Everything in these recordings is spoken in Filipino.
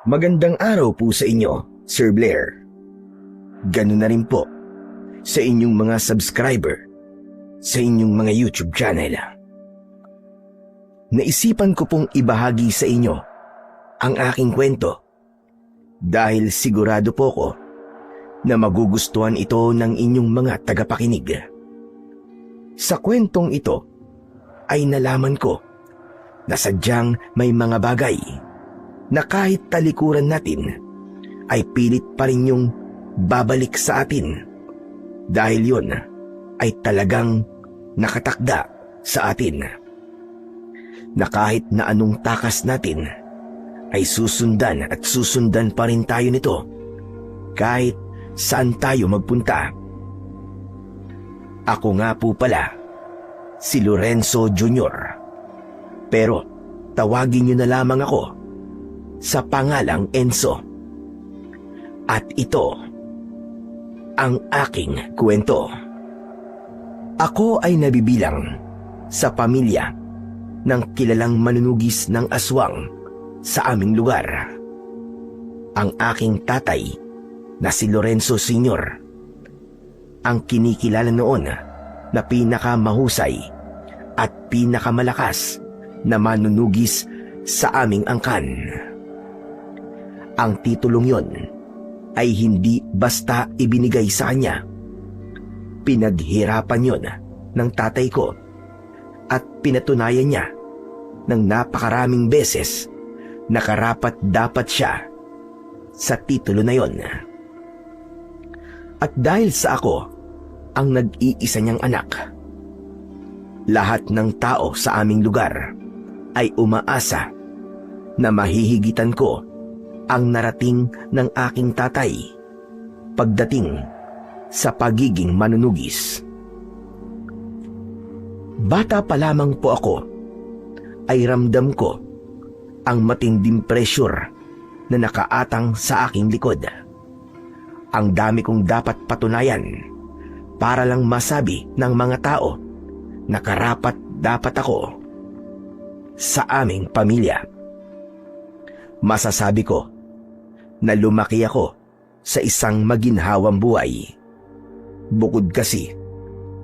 Magandang araw po sa inyo, Sir Blair. Ganun na rin po sa inyong mga subscriber sa inyong mga YouTube channel. Naisipan ko pong ibahagi sa inyo ang aking kwento dahil sigurado po ko na magugustuhan ito ng inyong mga tagapakinig. Sa kwentong ito ay nalaman ko na sadyang may mga bagay na kahit talikuran natin ay pilit pa rin yung babalik sa atin dahil yun ay talagang nakatakda sa atin na kahit na anong takas natin ay susundan at susundan pa rin tayo nito kahit saan tayo magpunta. Ako nga po pala si Lorenzo Jr. Pero tawagin niyo na lamang ako sa pangalang Enzo. At ito ang aking kwento. Ako ay nabibilang sa pamilya ng kilalang manunugis ng aswang sa aming lugar. Ang aking tatay na si Lorenzo Sr. ang kinikilala noon na pinakamahusay at pinakamalakas na manunugis sa aming angkan. Ang titulong yon ay hindi basta ibinigay sa kanya. Pinaghirapan yon ng tatay ko at pinatunayan niya ng napakaraming beses na karapat-dapat siya sa titulo na yon. At dahil sa ako ang nag-iisa niyang anak, lahat ng tao sa aming lugar ay umaasa na mahihigitan ko ang narating ng aking tatay pagdating sa pagiging manunugis. Bata pa lamang po ako ay ramdam ko ang matinding pressure na nakaatang sa aking likod. Ang dami kong dapat patunayan para lang masabi ng mga tao na karapat dapat ako sa aming pamilya. Masasabi ko na lumaki ako sa isang maginhawang buhay. Bukod kasi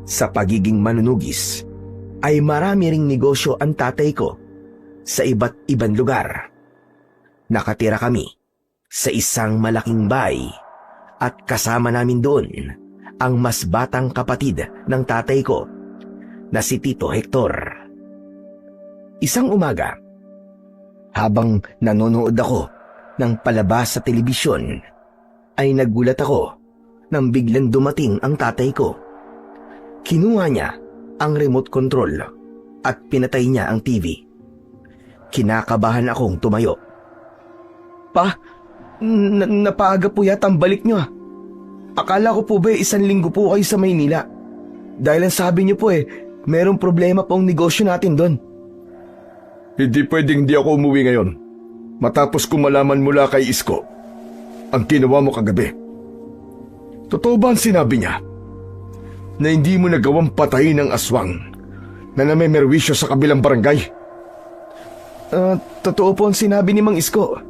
sa pagiging manunugis, ay marami ring negosyo ang tatay ko sa iba't ibang lugar. Nakatira kami sa isang malaking bahay at kasama namin doon ang mas batang kapatid ng tatay ko na si Tito Hector. Isang umaga, habang nanonood ako ng palabas sa telebisyon, ay nagulat ako nang biglang dumating ang tatay ko. Kinuha niya ang remote control at pinatay niya ang TV. Kinakabahan akong tumayo. Pa, napaaga po yata ang balik niyo. Akala ko po ba 1 linggo po kayo sa Maynila? Dahil ang sabi niyo po merong problema po ang negosyo natin doon. Hindi pwedeng di ako umuwi ngayon matapos kong malaman mula kay Isko ang ginawa mo kagabi. Totoo ba ang sinabi niya na hindi mo nagawang patayin ng aswang na namemerwisyo sa kabilang barangay? Totoo po ang sinabi ni Mang Isko.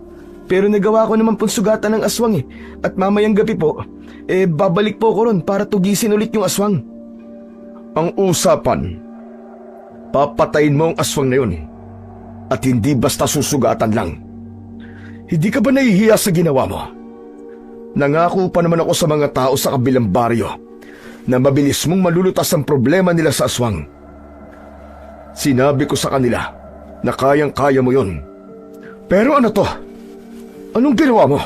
Pero nagawa ko naman pong sugatan ng aswang At mamayang gabi po, babalik po ko ron para tugisin ulit yung aswang. Ang usapan, papatayin mo ang aswang na yun at hindi basta susugatan lang. Hindi ka ba nahihiya sa ginawa mo? Nangako pa naman ako sa mga tao sa kabilang baryo na mabilis mong malulutas ang problema nila sa aswang. Sinabi ko sa kanila na kayang-kaya mo yun. Pero ano to? Anong ginawa mo?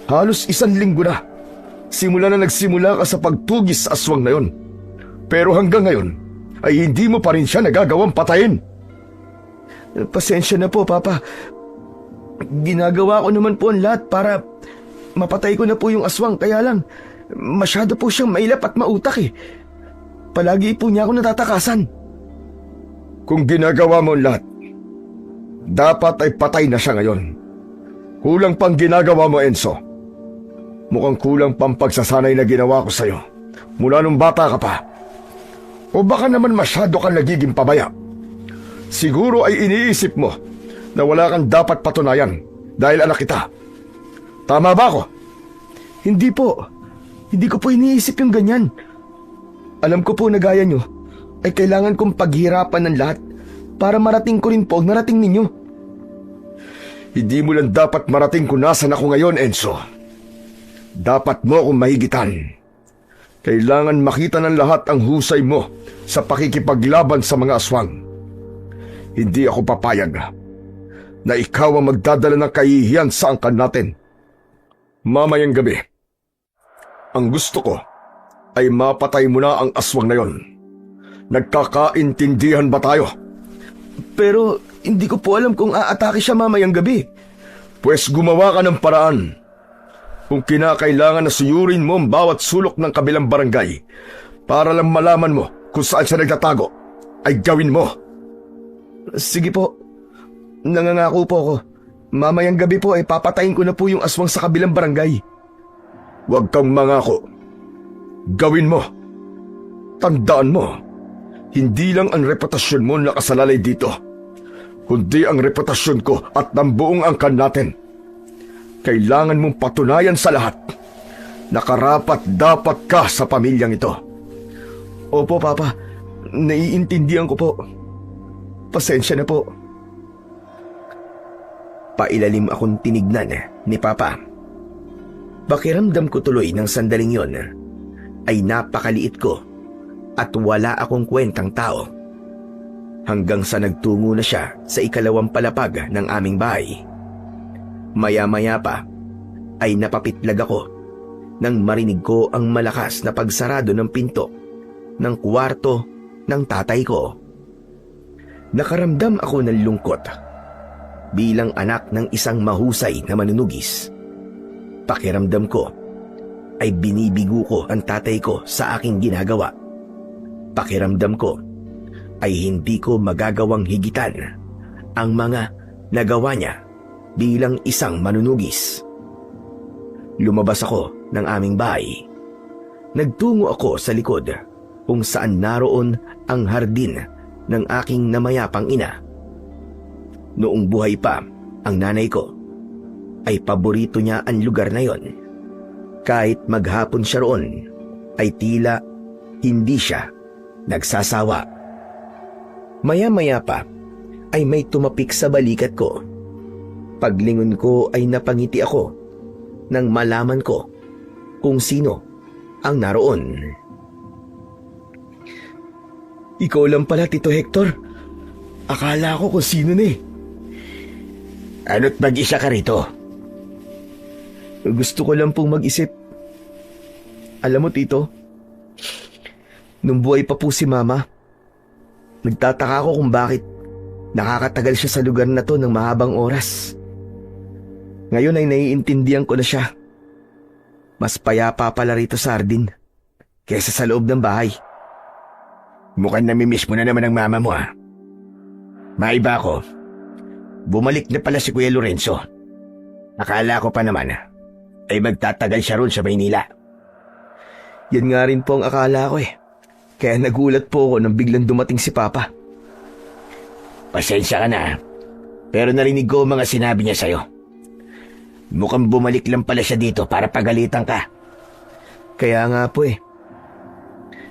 Halos 1 linggo na simula na nagsimula ka sa pagtugis sa aswang na yun. Pero hanggang ngayon ay hindi mo pa rin siya nagagawang patayin. Pasensya na po, Papa. Ginagawa ko naman po ang lahat para mapatay ko na po yung aswang. Kaya lang, masyado po siyang mailap at mautak Palagi po niya ako natatakasan. Kung ginagawa mo ang lahat, dapat ay patay na siya ngayon. Kulang pang ginagawa mo, Enzo. Mukhang kulang pang pagsasanay na ginawa ko sa'yo mula nung bata ka pa. O baka naman masyado kang nagiging pabaya. Siguro ay iniisip mo na wala kang dapat patunayan dahil anak kita. Tama ba ako? Hindi po. Hindi ko po iniisip yung ganyan. Alam ko po na gaya nyo, ay kailangan kong paghirapan ng lahat para marating ko rin po ang narating ninyo. Hindi mo lang dapat marating kung nasan ako ngayon, Enzo. Dapat mo akong mahigitan. Kailangan makita ng lahat ang husay mo sa pakikipaglaban sa mga aswang. Hindi ako papayag na ikaw ang magdadala ng kahihiyan sa angkan natin. Mamayang gabi, ang gusto ko ay mapatay mo na ang aswang na yon. Nagkakaintindihan ba tayo? Pero hindi ko po alam kung aatake siya mamayang gabi. Pues gumawa ka ng paraan. Kung kinakailangan na suyurin mo ang bawat sulok ng kabilang barangay para lang malaman mo kung saan siya nagtatago, ay gawin mo. Sige po. Nangangako po ako. Mamayang gabi po ay papatayin ko na po yung aswang sa kabilang barangay. Huwag kang mangako. Gawin mo. Tandaan mo, hindi lang ang reputasyon mo nakasalalay dito, kundi ang reputasyon ko at ng buong angkan natin. Kailangan mong patunayan sa lahat na karapat-dapat ka sa pamilyang ito. Opo, Papa. Naiintindihan ko po. Pasensya na po. Pailalim akong tinignan ni Papa. Pakiramdam ko tuloy ng sandaling yon ay napakaliit ko at wala akong kwentang tao. Hanggang sa nagtungo na siya sa ikalawang palapag ng aming bahay. Maya-maya pa ay napapitlag ako nang marinig ko ang malakas na pagsarado ng pinto ng kwarto ng tatay ko. Nakaramdam ako ng lungkot bilang anak ng isang mahusay na manunugis. Pakiramdam ko ay binibigo ko ang tatay ko sa aking ginagawa. Pakiramdam ko ay hindi ko magagawang higitan ang mga nagawa niya bilang isang manunugis. Lumabas ako ng aming bahay. Nagtungo ako sa likod kung saan naroon ang hardin ng aking namayapang ina. Noong buhay pa ang nanay ko, ay paborito niya ang lugar na yon. Kahit maghapon siya roon, ay tila hindi siya nagsasawa. Maya-maya pa ay may tumapik sa balikat ko. Paglingon ko ay napangiti ako nang malaman ko kung sino ang naroon. Ikaw lang pala, Tito Hector. Akala ko kung sino na eh. Ano't mag-isa ka rito? Gusto ko lang pong mag-isip. Alam mo, Tito, nung buhay pa po si Mama, nagtataka ako kung bakit nakakatagal siya sa lugar na to ng mahabang oras. Ngayon ay naiintindihan ko na siya. Mas payapa pala rito sa hardin kaysa sa loob ng bahay. Mukhang namimiss mo na naman ang mama mo ah. Maiba ako. Bumalik na pala si Kuya Lorenzo. Akala ko pa naman ay magtatagal siya ron sa Maynila. Yan nga rin po ang akala ko eh. Kaya nagulat po ako nang biglang dumating si Papa. Pasensya ka na, pero narinig ko ang mga sinabi niya sa'yo. Mukhang bumalik lang pala siya dito para pagalitan ka. Kaya nga po eh.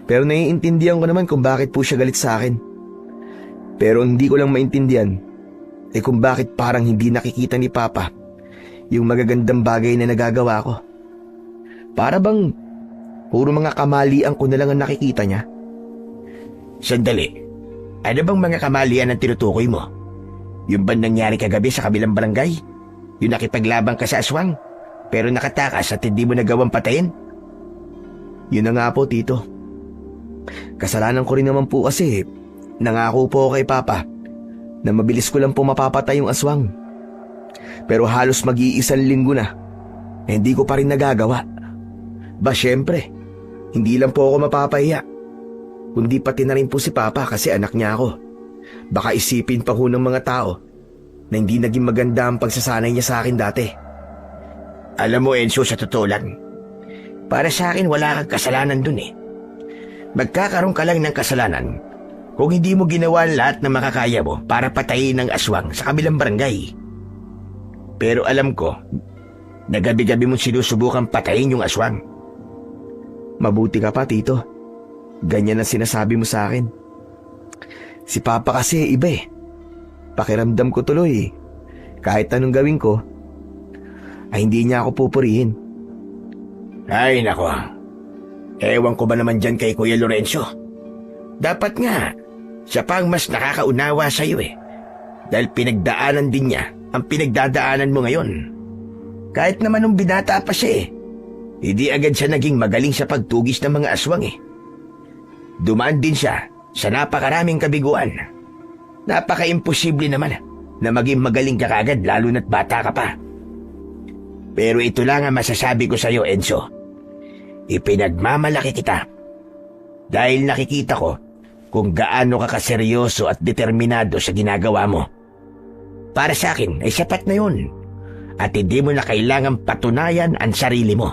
Pero naiintindihan ko naman kung bakit po siya galit sa akin. Pero hindi ko lang maintindihan kung bakit parang hindi nakikita ni Papa yung magagandang bagay na nagagawa ko. Para bang puro mga kamalian ko na lang ang nakikita niya. Sandali, ano bang mga kamalian ang tinutukoy mo? Yung ba nangyari kagabi sa kabilang barangay? Yung nakipaglabang ka sa aswang, pero nakatakas at hindi mo nagawang patayin? Yun na nga po, Tito. Kasalanan ko rin naman po kasi nangako po ako kay Papa na mabilis ko lang po mapapatay yung aswang. Pero halos mag-iisang linggo na hindi ko pa rin nagagawa. Ba syempre, hindi lang po ako mapapahiya, kundi pati na rin po si Papa kasi anak niya ako. Baka isipin pa ho ng mga tao na hindi naging maganda ang pagsasanay niya sa akin dati. Alam mo, Enzo, sa totoo lang, para sa akin wala kang kasalanan dun eh. Magkakaroon ka lang ng kasalanan kung hindi mo ginawa lahat na makakaya mo para patayin ang aswang sa kabilang barangay. Pero alam ko, na gabi-gabi mong sinusubukan patayin yung aswang. Mabuti ka pa, Tito. Ganyan ang sinasabi mo sa akin. Si Papa kasi iba eh. Pakiramdam ko tuloy, kahit anong gawin ko, ay hindi niya ako pupurihin. Ay nako, ewan ko ba naman dyan kay Kuya Lorenzo? Dapat nga, siya pa ang mas nakakaunawa sa'yo eh. Dahil pinagdaanan din niya ang pinagdadaanan mo ngayon. Kahit naman nung binata pa siya eh, hindi agad siya naging magaling sa pagtugis ng mga aswang eh. Dumaan din siya sa napakaraming kabiguan. Napaka-imposible naman na maging magaling ka kagad lalo na't bata ka pa. Pero ito lang ang masasabi ko sa'yo, Enzo. Ipinagmamalaki kita. Dahil nakikita ko kung gaano ka kaseryoso at determinado sa ginagawa mo. Para sa akin ay sapat na yun. At hindi mo na kailangang patunayan ang sarili mo.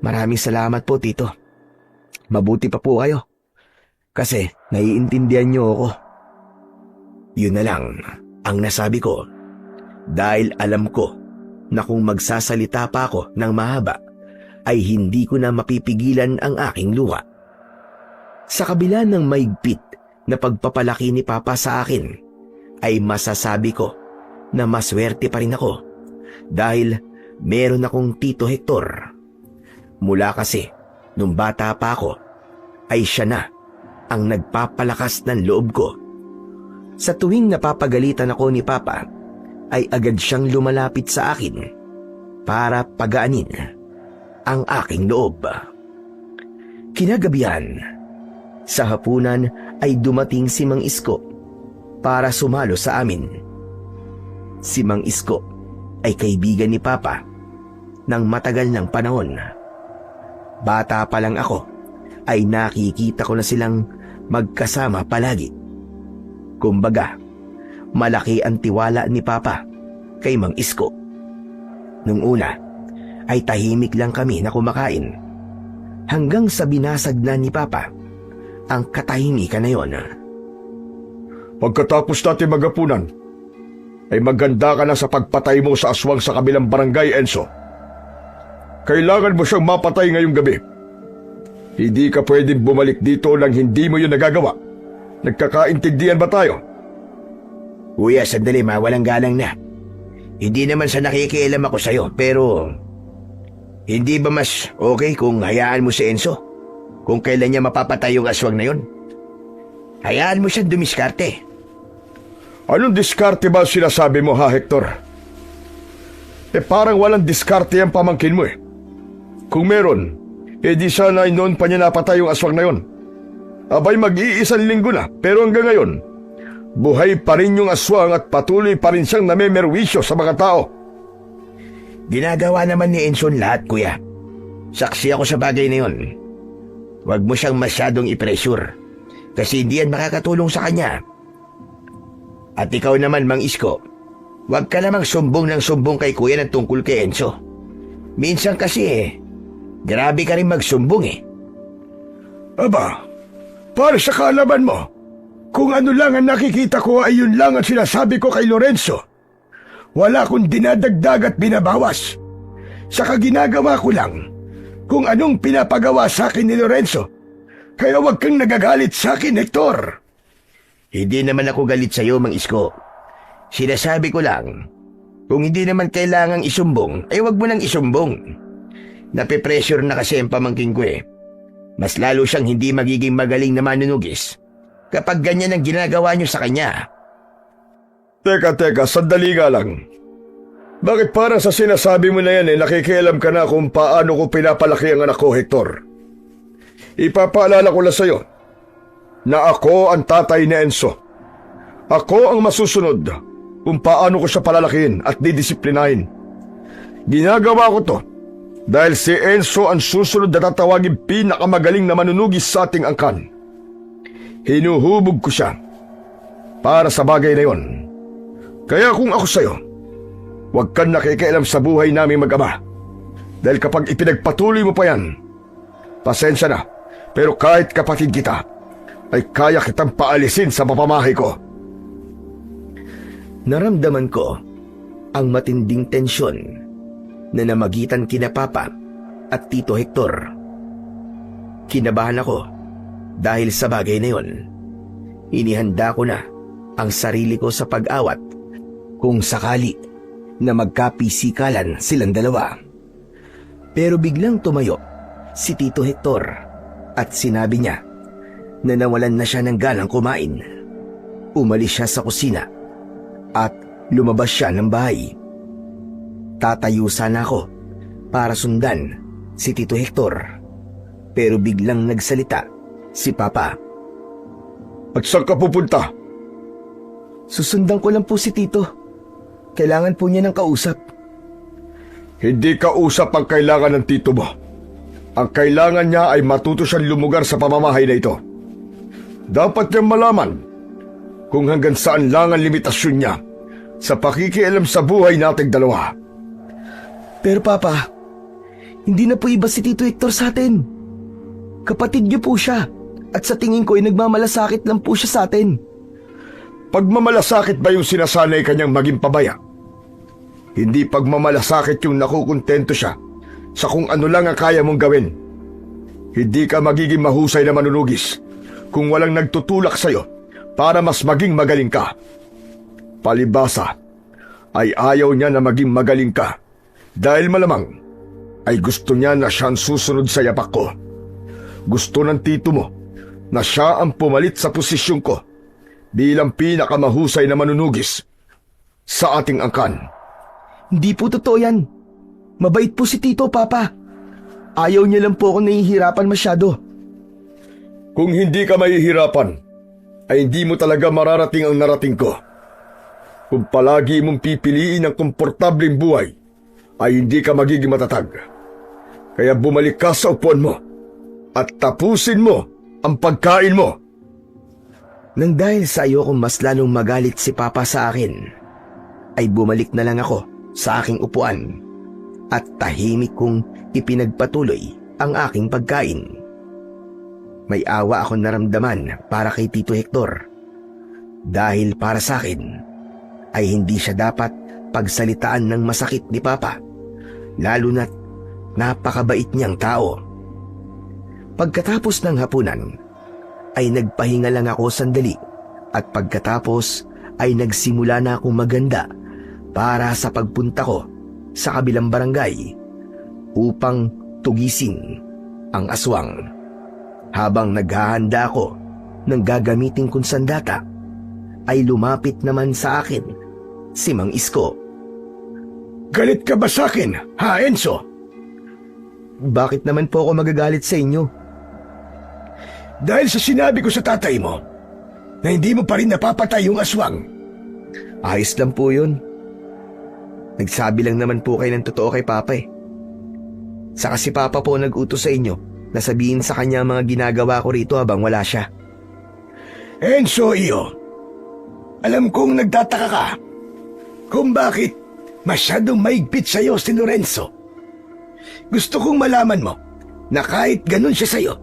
Maraming salamat po, Tito. Mabuti pa po kayo. Kasi naiintindihan niyo ako. Yun na lang ang nasabi ko. Dahil alam ko na kung magsasalita pa ako ng mahaba, ay hindi ko na mapipigilan ang aking luha. Sa kabila ng maigpit na pagpapalaki ni Papa sa akin, ay masasabi ko na maswerte pa rin ako dahil meron akong Tito Hector. Mula kasi nung bata pa ako, ay siya na ang nagpapalakas ng loob ko. Sa tuwing napapagalitan ako ni Papa, ay agad siyang lumalapit sa akin para pagaanin ang aking loob. Kinagabihan, sa hapunan ay dumating si Mang Isko para sumalo sa amin. Si Mang Isko ay kaibigan ni Papa ng matagal ng panahon. Bata pa lang ako ay nakikita ko na silang magkasama palagi. Kumbaga, malaki ang tiwala ni Papa kay Mang Isko. Nung una, ay tahimik lang kami na kumakain. Hanggang sa binasag na ni Papa ang katahimikan na yon. Pagkatapos natin magapunan, ay maganda ka na sa pagpatay mo sa aswang sa kabilang barangay, Enzo. Kailangan mo siyang mapatay ngayong gabi. Hindi ka pwedeng bumalik dito nang hindi mo yun nagagawa. Nagkakaintindihan ba tayo? Kuya, sandali, walang galang na. Hindi naman sa nakikialam ako sa'yo, pero hindi ba mas okay kung hayaan mo si Enzo? Kung kailan niya mapapatay yung aswang na yun? Hayaan mo siyang dumiskarte. Anong diskarte ba sinasabi mo, ha, Hector? Parang walang diskarte ang pamangkin mo eh. Kung meron, di sana noon pa niya napatay yung aswang na yun. Abay, mag-iisang linggo na, pero hanggang ngayon, buhay pa rin yung aswang at patuloy pa rin siyang namemerwisyo sa mga tao. Ginagawa naman ni Enzo lahat, kuya. Saksi ako sa bagay na yun. Huwag mo siyang masyadong i-pressure, kasi hindi yan makakatulong sa kanya. At ikaw naman, Mang Isko, huwag ka namang sumbong ng sumbong kay kuya ng tungkol kay Enzo. Minsan kasi grabe ka rin magsumbong eh. Aba, para sa kaalaman mo, kung ano lang ang nakikita ko ay yun lang ang sinasabi ko kay Lorenzo. Wala akong dinadagdag at binabawas. Saka ginagawa ko lang kung anong pinapagawa sa akin ni Lorenzo. Kaya huwag kang nagagalit sa akin, Hector. Hindi naman ako galit sa iyo, Mang Isko. Sinasabi ko lang, kung hindi naman kailangang isumbong, ay huwag mo nang isumbong. Nape-pressure na kasi ang pamangking ko eh. Mas lalo siyang hindi magiging magaling na manunugis kapag ganyan ang ginagawa niyo sa kanya. Teka, sandali nga lang. Bakit para sa sinasabi mo na yan nakikialam ka na kung paano ko pinapalaki ang anak ko, Hector? Ipapaalala ko lang sa'yo na ako ang tatay ni Enzo. Ako ang masusunod kung paano ko siya palalakihin at didisiplinahin. Ginagawa ko to dahil si Enzo ang susunod na tatawagin pinakamagaling na manunugis sa ating angkan. Hinuhubog ko siya para sa bagay na yon. Kaya kung ako sa'yo, huwag kang nakikialam sa buhay namin mag-ama. Dahil kapag ipinagpatuloy mo pa yan, pasensya na, pero kahit kapatid kita, ay kaya kitang paalisin sa papamahay ko. Naramdaman ko ang matinding tensyon na namagitan kina Papa at Tito Hector. Kinabahan ako dahil sa bagay na yon. Inihanda ko na ang sarili ko sa pag-awat kung sakali na magkapisikalan silang dalawa. Pero biglang tumayo si Tito Hector at sinabi niya na nawalan na siya ng ganang kumain. Umalis siya sa kusina at lumabas siya ng bahay. Tatayo sana ako para sundan si Tito Hector, pero biglang nagsalita si Papa. At saan ka pupunta? Susundan ko lang po si Tito. Kailangan po niya ng kausap. Hindi kausap ang kailangan ng tito mo. Ang kailangan niya ay matuto siyang lumugar sa pamamahay na ito. Dapat niyang malaman kung hanggang saan lang ang limitasyon niya sa pakikialam sa buhay nating dalawa. Pero Papa, hindi na po iba si Tito Hector sa atin. Kapatid niyo po siya at sa tingin ko ay nagmamalasakit lang po siya sa atin. Pagmamalasakit ba yung sinasanay kanyang maging pabaya? Hindi pagmamalasakit yung nakukontento siya sa kung ano lang ang kaya mong gawin. Hindi ka magiging mahusay na manunugis kung walang nagtutulak sa'yo para mas maging magaling ka. Palibasa ay ayaw niya na maging magaling ka dahil malamang ay gusto niya na siyang susunod sa yapak ko. Gusto ng tito mo na siya ang pumalit sa posisyon ko bilang pinakamahusay na manunugis sa ating angkan. Hindi po totoo yan. Mabait po si Tito, Papa. Ayaw niya lang po akong nahihirapan masyado. Kung hindi ka mahihirapan, ay hindi mo talaga mararating ang narating ko. Kung palagi mong pipiliin ang komportableng buhay, ay hindi ka magiging matatag. Kaya bumalik ka sa upuan mo at tapusin mo ang pagkain mo. Nang dahil sa ayokong mas lalong magalit si Papa sa akin, ay bumalik na lang ako sa aking upuan at tahimik kong ipinagpatuloy ang aking pagkain. May awa akong naramdaman para kay Tito Hector dahil para sa akin ay hindi siya dapat pagsalitaan ng masakit ni Papa, lalo na't napakabait niyang tao. Pagkatapos ng hapunan ay nagpahinga lang ako sandali at pagkatapos ay nagsimula na akong maganda para sa pagpunta ko sa kabilang barangay upang tugisin ang aswang. Habang naghahanda ako ng gagamitin kong sandata, ay lumapit naman sa akin si Mang Isko. Galit ka ba sa akin, ha Enzo? Bakit naman po ako magagalit sa inyo? Dahil sa sinabi ko sa tatay mo na hindi mo pa rin napapatay yung aswang. Ayos lang po yun. Nagsabi lang naman po kayo ng totoo kay Papa eh. Saka si Papa po nag-utos sa inyo na sabihin sa kanya ang mga ginagawa ko rito habang wala siya. Enzo, iyo, alam kong nagtataka ka kung bakit masyadong maigpit sa'yo si Lorenzo. Gusto kong malaman mo na kahit ganun siya sa'yo,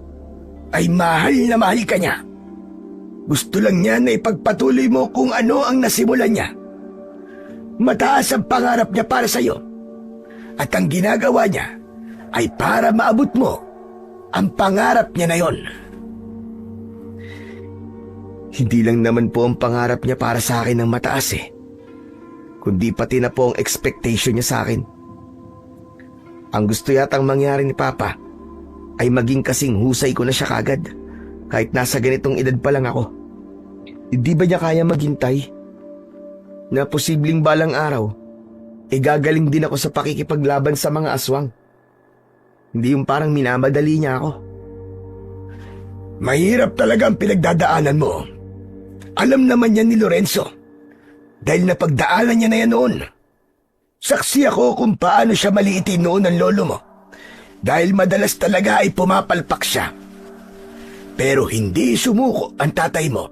ay mahal na mahal ka niya. Gusto lang niya na ipagpatuloy mo kung ano ang nasimulan niya. Mataas ang pangarap niya para sa'yo. At ang ginagawa niya ay para maabot mo ang pangarap niya na yon. Hindi lang naman po ang pangarap niya para sa akin ng mataas eh, kundi pati na po ang expectation niya sa akin. Ang gusto yatang mangyari ni Papa ay maging kasing husay ko na siya kagad kahit nasa ganitong edad pa lang ako. Hindi ba niya kaya maghintay na posibleng balang araw gagaling din ako sa pakikipaglaban sa mga aswang? Hindi yung parang minamadali niya ako. Mahirap talaga ang pinagdadaanan mo. Alam naman yan ni Lorenzo dahil napagdaanan niya na yan noon. Saksi ako kung paano siya maliitin noon ng lolo mo dahil madalas talaga ay pumapalpak siya. Pero hindi sumuko ang tatay mo.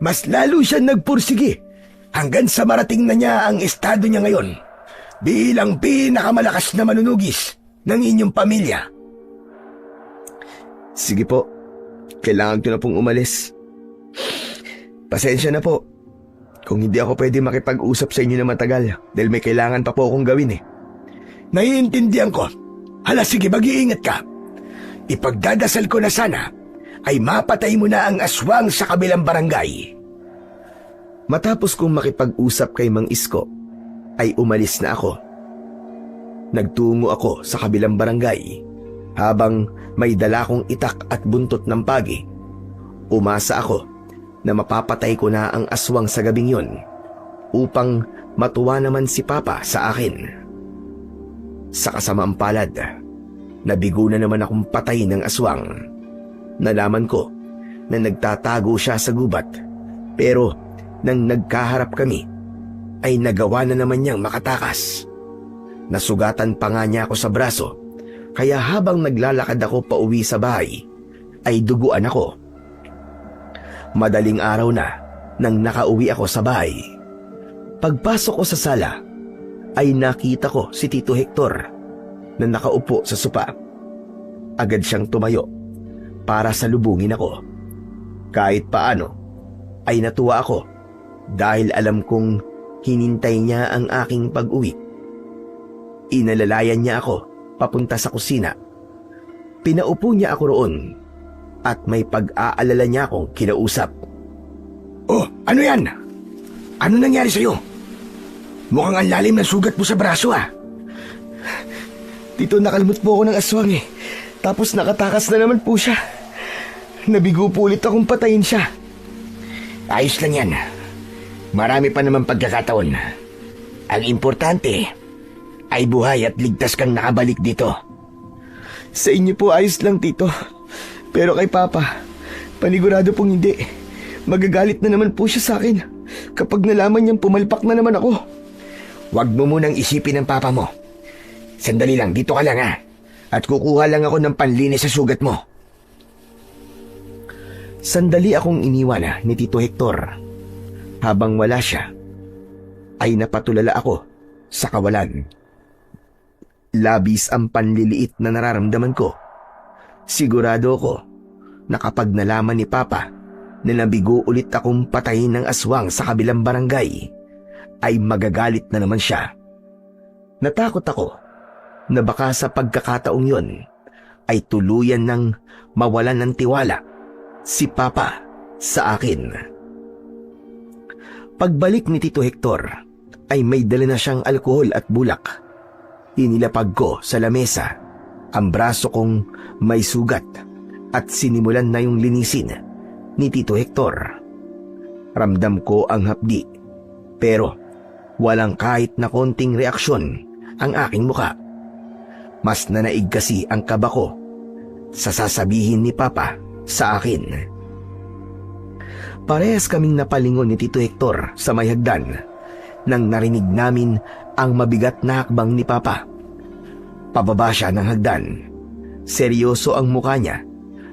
Mas lalo siya nagpursige hanggang sa marating na niya ang estado niya ngayon bilang pinakamalakas na manunugis ng inyong pamilya. Sige po, kailangan ko na pong umalis. Pasensya na po. Kung hindi ako pwede makipag-usap sa inyo na matagal dahil may kailangan pa po akong gawin eh. Naiintindihan ko. Hala, sige, mag-iingat ka. Ipagdadasal ko na sana ay mapatay mo na ang aswang sa kabilang barangay. Matapos kong makipag-usap kay Mang Isko, ay umalis na ako. Nagtungo ako sa kabilang barangay habang may dala kong itak at buntot ng pagi. Umasa ako na mapapatay ko na ang aswang sa gabing yon upang matuwa naman si Papa sa akin. Sa kasamaang palad, nabigo na naman akong patay ng aswang. Nalaman ko na nagtatago siya sa gubat, pero nang nagkaharap kami, ay nagawa na naman niyang makatakas. Nasugatan pa nga niya ako sa braso, kaya habang naglalakad ako pauwi sa bahay, ay duguan ako. Madaling araw na nang nakauwi ako sa bahay. Pagpasok ko sa sala, ay nakita ko si Tito Hector na nakaupo sa sopa. Agad siyang tumayo para salubungin ako. Kahit paano, ay natuwa ako dahil alam kong hinintay niya ang aking pag-uwi. Inalalayan niya ako papunta sa kusina. Pinaupo niya ako roon at may pag-aalala niya akong kinausap. Oh, ano yan? Ano nangyari sa'yo? Mukhang ang lalim ng sugat mo sa braso ah. Tito, nakalmot po ako ng aswang eh. Tapos nakatakas na naman po siya. Nabigo po ulit akong patayin siya. Ayos lang yan. Marami pa naman pagkakataon. Ang importante ay buhay at ligtas kang nakabalik dito. Sa inyo po ayos lang, Tito. Pero kay Papa, panigurado pong hindi. Magagalit na naman po siya sa akin kapag nalaman niyang pumalpak na naman ako. Huwag mo munang isipin ng papa mo. Sandali lang, dito ka lang ha. At kukuha lang ako ng panlinis sa sugat mo. Sandali akong iniwan ni Tito Hector. Habang wala siya, ay napatulala ako sa kawalan. Labis ang panliliit na nararamdaman ko. Sigurado ko na kapag nalaman ni Papa na nabigo ulit akong patayin ng aswang sa kabilang barangay, ay magagalit na naman siya. Natakot ako na baka sa pagkakataong yon ay tuluyan ng mawalan ng tiwala si Papa sa akin. Pagbalik ni Tito Hector ay may dala na siyang alkohol at bulak. Inilapag ko sa lamesa ang braso kong may sugat at sinimulan na yung linisin ni Tito Hector. Ramdam ko ang hapdi, pero walang kahit na konting reaksyon ang aking muka. Mas nanaig kasi ang kaba ko sa sasabihin ni Papa sa akin. Parehas kaming napalingon ni Tito Hector sa may hagdan nang narinig namin ang mabigat na hakbang ni Papa. Pababa siya ng hagdan. Seryoso ang mukha niya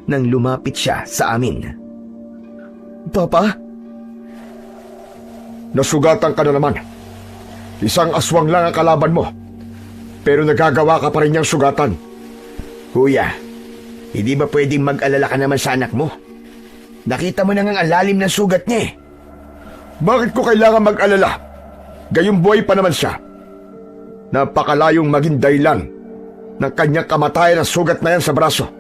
nang lumapit siya sa amin. Papa? Nasugatan ka na naman. Isang aswang lang ang kalaban mo, pero nagagawa ka pa rin niyang sugatan. Kuya, hindi ba pwedeng mag-alala ka naman sa anak mo? Nakita mo na nga ang lalim ng sugat niya eh. Bakit ko kailangan mag-alala? Gayong buhay pa naman siya. Napakalayong maging dahilan ng kanyang kamatayan ang sugat na yan sa braso.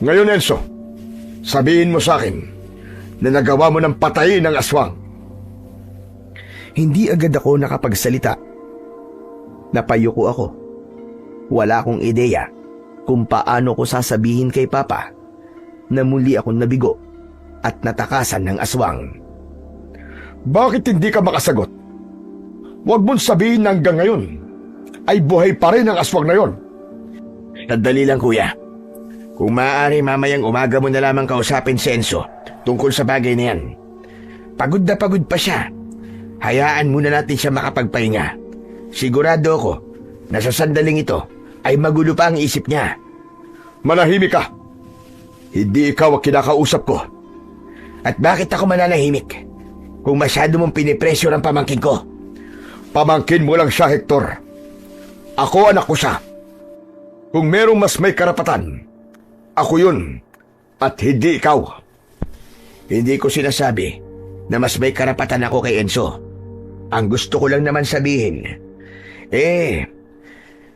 Ngayon, Enzo, sabihin mo sa akin na nagawa mo ng patayin ng aswang. Hindi agad ako nakapagsalita. Napayuko ako. Wala akong ideya kung paano ko sasabihin kay Papa na muli akong nabigo at natakasan ng aswang. Bakit hindi ka makasagot? Huwag mong sabihin na hanggang ngayon ay buhay pa rin ang aswang na yon. Sandali lang, kuya. Kung maaari, mamayang umaga mo na lamang kausapin si Enzo tungkol sa bagay na yan. Pagod na pagod pa siya. Hayaan muna natin siya makapagpahinga. Sigurado ako na sa sandaling ito ay magulo pa ang isip niya. Manahimik ka. Hindi ikaw ang kinakausap ko. At bakit ako mananahimik kung masyado mong pinipresyo ng pamangkin ko? Pamangkin mo lang siya, Hector. Ako anak ko siya. Kung merong mas may karapatan, ako yun at hindi ikaw. Hindi ko sinasabi na mas may karapatan ako kay Enzo. Ang gusto ko lang naman sabihin,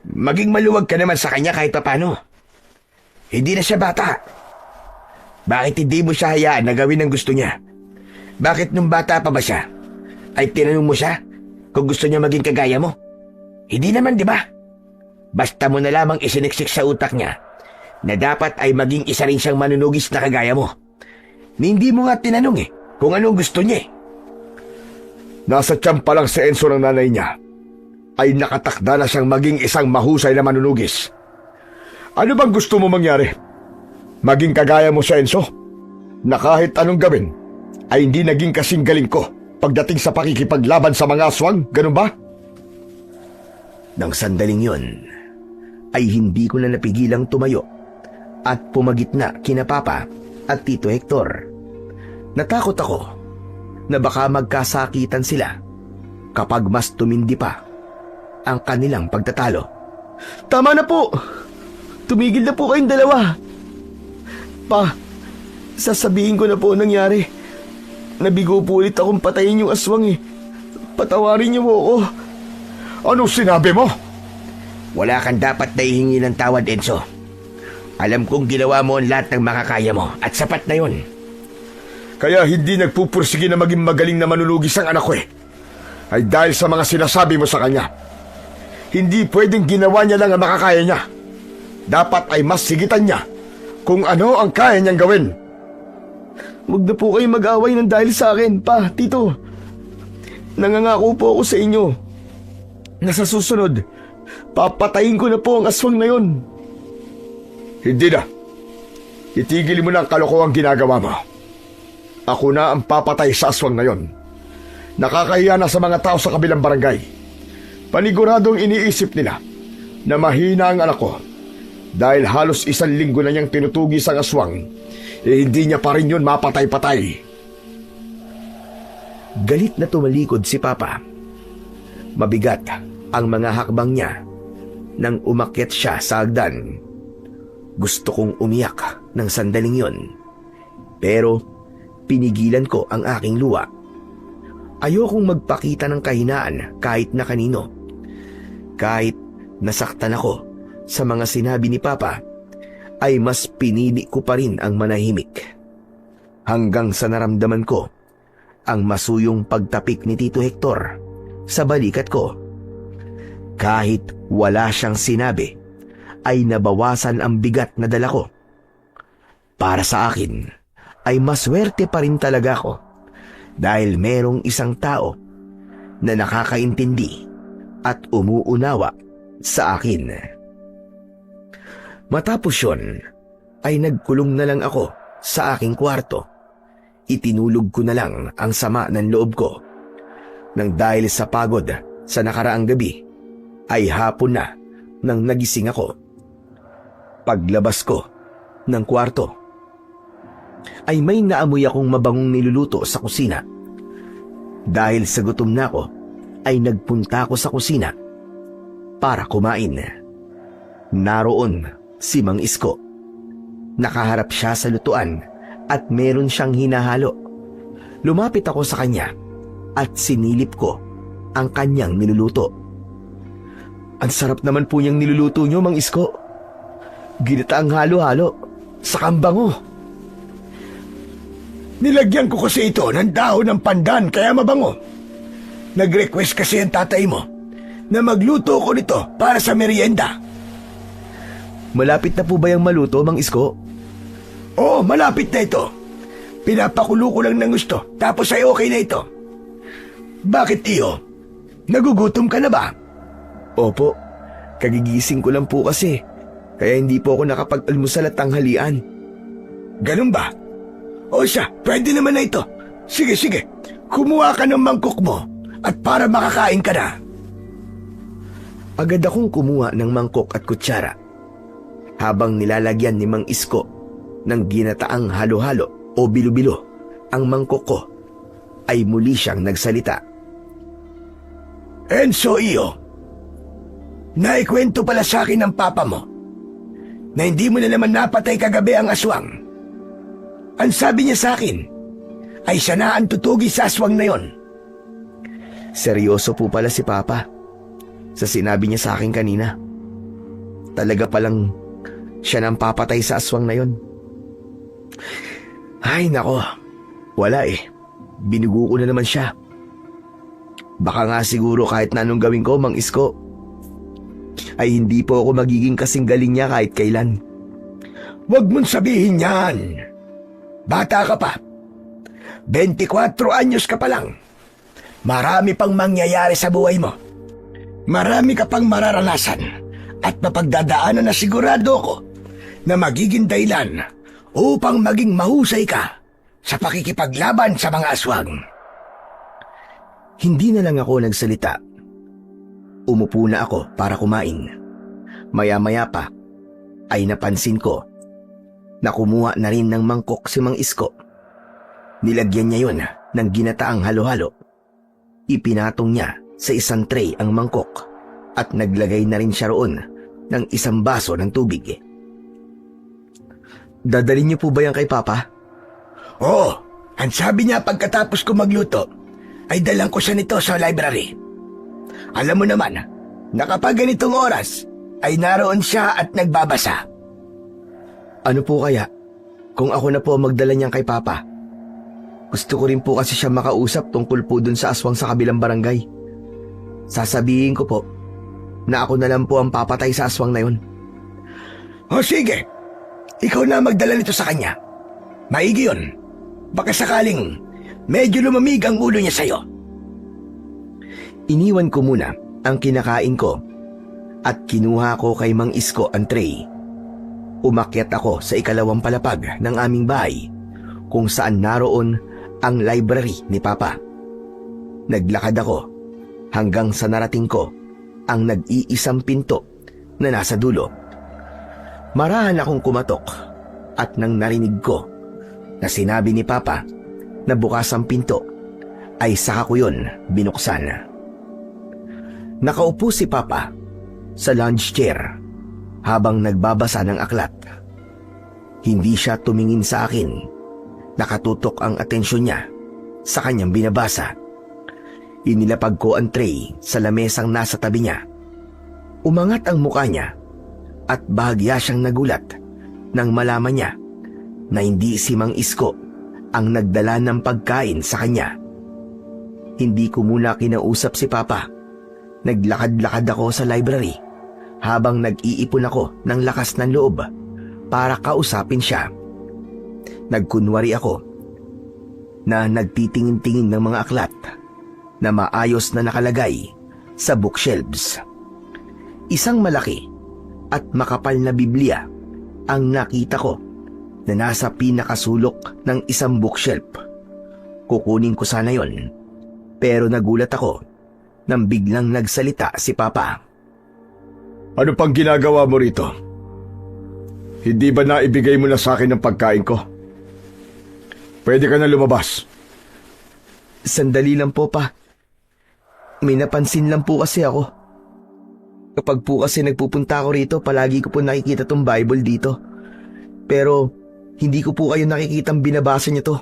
maging maluwag ka naman sa kanya kahit papano. Hindi na siya bata. Bakit hindi mo siya hayaan na gawin ang gusto niya? Bakit nung bata pa ba siya, ay tinanong mo siya kung gusto niya maging kagaya mo? Hindi naman, di ba? Basta mo na lamang isiniksik sa utak niya na dapat ay maging isa rin siyang manunugis na kagaya mo. Hindi mo nga tinanong kung anong gusto niya. Nasa tiyan pa lang si Enzo ng nanay niya, ay nakatakda na siyang maging isang mahusay na manunugis. Ano bang gusto mo mangyari? Maging kagaya mo sa Enzo? Na kahit anong gawin, ay hindi naging kasing galing ko pagdating sa pakikipaglaban sa mga aswang, ganun ba? Nang sandaling yon, ay hindi ko na napigilang tumayo at pumagitna kina Papa at Tito Hector. Natakot ako na baka magkasakitan sila kapag mas tumindi pa ang kanilang pagtatalo. Tama na po! Tumigil na po kayong dalawa. Pa, sasabihin ko na po ang nangyari. Nabigo po ulit akong patayin yung aswang Patawarin niyo po ako. Anong sinabi mo? Wala kang dapat na ihingi ng tawad, Enzo. Alam kong ginawa mo ang lahat ng makakaya mo at sapat na yon. Kaya hindi nagpupursige na maging magaling na manunugis ang anak ko ay dahil sa mga sinasabi mo sa kanya. Hindi pwedeng ginawa niya lang ang makakaya niya. Dapat ay mas sigitan niya kung ano ang kaya niyang gawin. Huwag na po kayo mag-away ng dahil sa akin, Pa, Tito. Nangangako po ako sa inyo na sa susunod, papatayin ko na po ang aswang na yon. Hindi na. Itigil mo na ang kalokohang ginagawa mo. Ako na ang papatay sa aswang na yon. Nakakahiya na sa mga tao sa kabilang barangay. Paniguradong iniisip nila na mahina ang anak ko dahil halos 1 linggo na niyang tinutugis ang aswang, hindi niya pa rin yun mapatay-patay. Galit na tumalikod si Papa. Mabigat ang mga hakbang niya nang umakyat siya sa hagdan. Gusto kong umiyak ng sandaling yon, pero pinigilan ko ang aking luha. Ayokong magpakita ng kahinaan kahit na kanino. Kahit nasaktan ako sa mga sinabi ni Papa, ay mas pinili ko pa rin ang manahimik. Hanggang sa naramdaman ko ang masuyong pagtapik ni Tito Hector sa balikat ko. Kahit wala siyang sinabi, ay nabawasan ang bigat na dala ko. Para sa akin, ay maswerte pa rin talaga ako dahil merong isang tao na nakakaintindi at umuunawa sa akin. Matapos yun, ay nagkulong na lang ako sa aking kwarto. Itinulog ko na lang ang sama ng loob ko. Nang dahil sa pagod sa nakaraang gabi, ay hapon na nang nagising ako. Paglabas ko ng kwarto, ay may naamoy akong mabangong niluluto sa kusina. Dahil sa gutom na ako, ay nagpunta ako sa kusina para kumain. Naroon si Mang Isko. Nakaharap siya sa lutuan at meron siyang hinahalo. Lumapit ako sa kanya at sinilip ko ang kanyang niluluto. Ang sarap naman po niyang niluluto niyo, Mang Isko. Ginataang halo-halo sa kambango. Nilagyan ko kasi ito ng dahon ng pandan kaya mabango. Nag-request kasi ang tatay mo na magluto ko nito para sa merienda. Malapit na po ba yung maluto, Mang Isko? Oo, malapit na ito. Pinapakulo ko lang ng gusto, tapos ay okay na ito. Bakit, Tio? Nagugutom ka na ba? Opo, kagigising ko lang po kasi, kaya hindi po ako nakapag-almusal at tanghalian. Ganun ba? O siya, pwede naman na ito. Sige, kumuha ka ng mangkok mo at para makakain ka na. Agad akong kumuha ng mangkok at kutsara. Habang nilalagyan ni Mang Isko ng ginataang halo-halo o bilo-bilo ang mangkok ko, ay muli siyang nagsalita. Enzo, iyo, naikwento pala sa akin ng papa mo na hindi mo na naman napatay kagabi ang aswang. Ang sabi niya sa akin ay siya na ang tutugis sa aswang na yon. Seryoso po pala si Papa sa sinabi niya sa akin kanina. Talaga palang siya nang papatay sa aswang na yon. Ay nako, wala eh. Binugo ko na naman siya. Baka nga siguro kahit na anong gawin ko, Mang Isko, ay hindi po ako magiging kasing galing niya kahit kailan. Huwag mong sabihin yan. Bata ka pa. 24 anyos ka pa lang. Marami pang mangyayari sa buhay mo. Marami ka pang mararanasan at mapagdadaanan na sigurado ko na magiging dahilan upang maging mahusay ka sa pakikipaglaban sa mga aswang. Hindi na lang ako nagsalita. Umupo na ako para kumain. Maya-maya pa ay napansin ko na kumuha na rin ng mangkok si Mang Isko. Nilagyan niya yon ng ginataang halo-halo. Ipinatong niya sa isang tray ang mangkok at naglagay na rin siya roon ng isang baso ng tubig. Dadalhin niyo po ba yan kay Papa? Oo, ang sabi niya pagkatapos ko magluto ay dalang ko siya nito sa library. Alam mo naman na kapag ganitong oras ay naroon siya at nagbabasa. Ano po kaya kung ako na po magdala niyan kay Papa? Gusto ko rin po kasi siya makausap tungkol po dun sa aswang sa kabilang barangay. Sasabihin ko po na ako na lang po ang papatay sa aswang na yun. O sige, ikaw na magdala nito sa kanya. Maigi yun. Baka sakaling medyo lumamig ang ulo niya sa'yo. Iniwan ko muna ang kinakain ko at kinuha ko kay Mang Isko ang tray. Umakyat ako sa ikalawang palapag ng aming bahay kung saan naroon ang library ni Papa. Naglakad ako hanggang sa narating ko ang nag-iisang pinto na nasa dulo. Marahan akong kumatok at nang narinig ko na sinabi ni Papa na bukas ang pinto, ay saka ko yun binuksan. Nakaupo si Papa sa lounge chair habang nagbabasa ng aklat. Hindi siya tumingin sa akin. Nakatutok ang atensyon niya sa kanyang binabasa. Inilapag ko ang tray sa lamesang nasa tabi niya. Umangat ang mukha niya at bahagya siyang nagulat nang malaman niya na hindi si Mang Isko ang nagdala ng pagkain sa kanya. Hindi ko muna kinausap si Papa. Naglakad-lakad ako sa library habang nag-iipon ako ng lakas ng loob para kausapin siya. Nagkunwari ako na nagtitingin-tingin ng mga aklat na maayos na nakalagay sa bookshelves. Isang malaki at makapal na Biblia ang nakita ko na nasa pinakasulok ng isang bookshelf. Kukunin ko sana yon, pero nagulat ako nang biglang nagsalita si Papa. Ano pang ginagawa mo rito? Hindi ba naibigay mo na sa akin ang pagkain ko? Pwede ka na lumabas. Sandali lang po, Pa. May napansin lang po kasi ako. Kapag po kasi nagpupunta ako rito, palagi ko po nakikita tong Bible dito. Pero hindi ko po kayo nakikitang binabasa niyo to.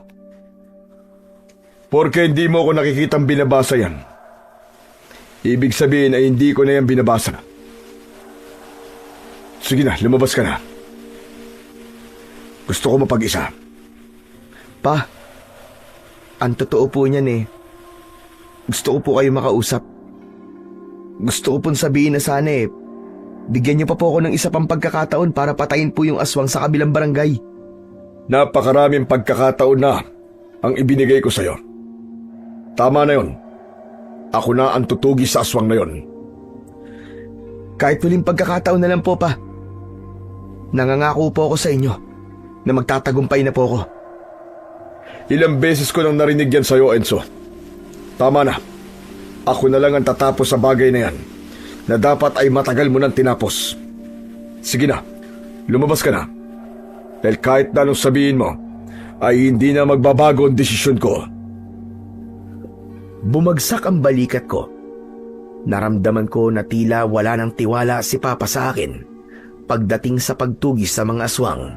Porke hindi mo ako nakikitang binabasa yan, ibig sabihin ay hindi ko na yan binabasa. Sige na, lumabas ka na. Gusto ko mapag-isa. Pa, ang totoo po niyan eh. Gusto ko po kayo makausap. Gusto ko pong sabihin na sana eh, bigyan niyo pa po ako ng isa pang pagkakataon para patayin po yung aswang sa kabilang barangay. Napakaraming pagkakataon na ang ibinigay ko sa'yo. Tama na yon. Ako na ang tutugi sa aswang na yon. Kahit huling pagkakataon na lang po, Pa. Nangangako po ako sa inyo na magtatagumpay na po ako. Ilang beses ko nang narinig yan sa'yo, Enzo. Tama na. Ako na lang ang tatapos sa bagay na yan na dapat ay matagal mo nang tinapos. Sige na, lumabas ka na. Dahil kahit na anong sabihin mo, ay hindi na magbabago ang desisyon ko. Bumagsak ang balikat ko. Naramdaman ko na tila wala ng tiwala si Papa sa akin pagdating sa pagtugis sa mga aswang.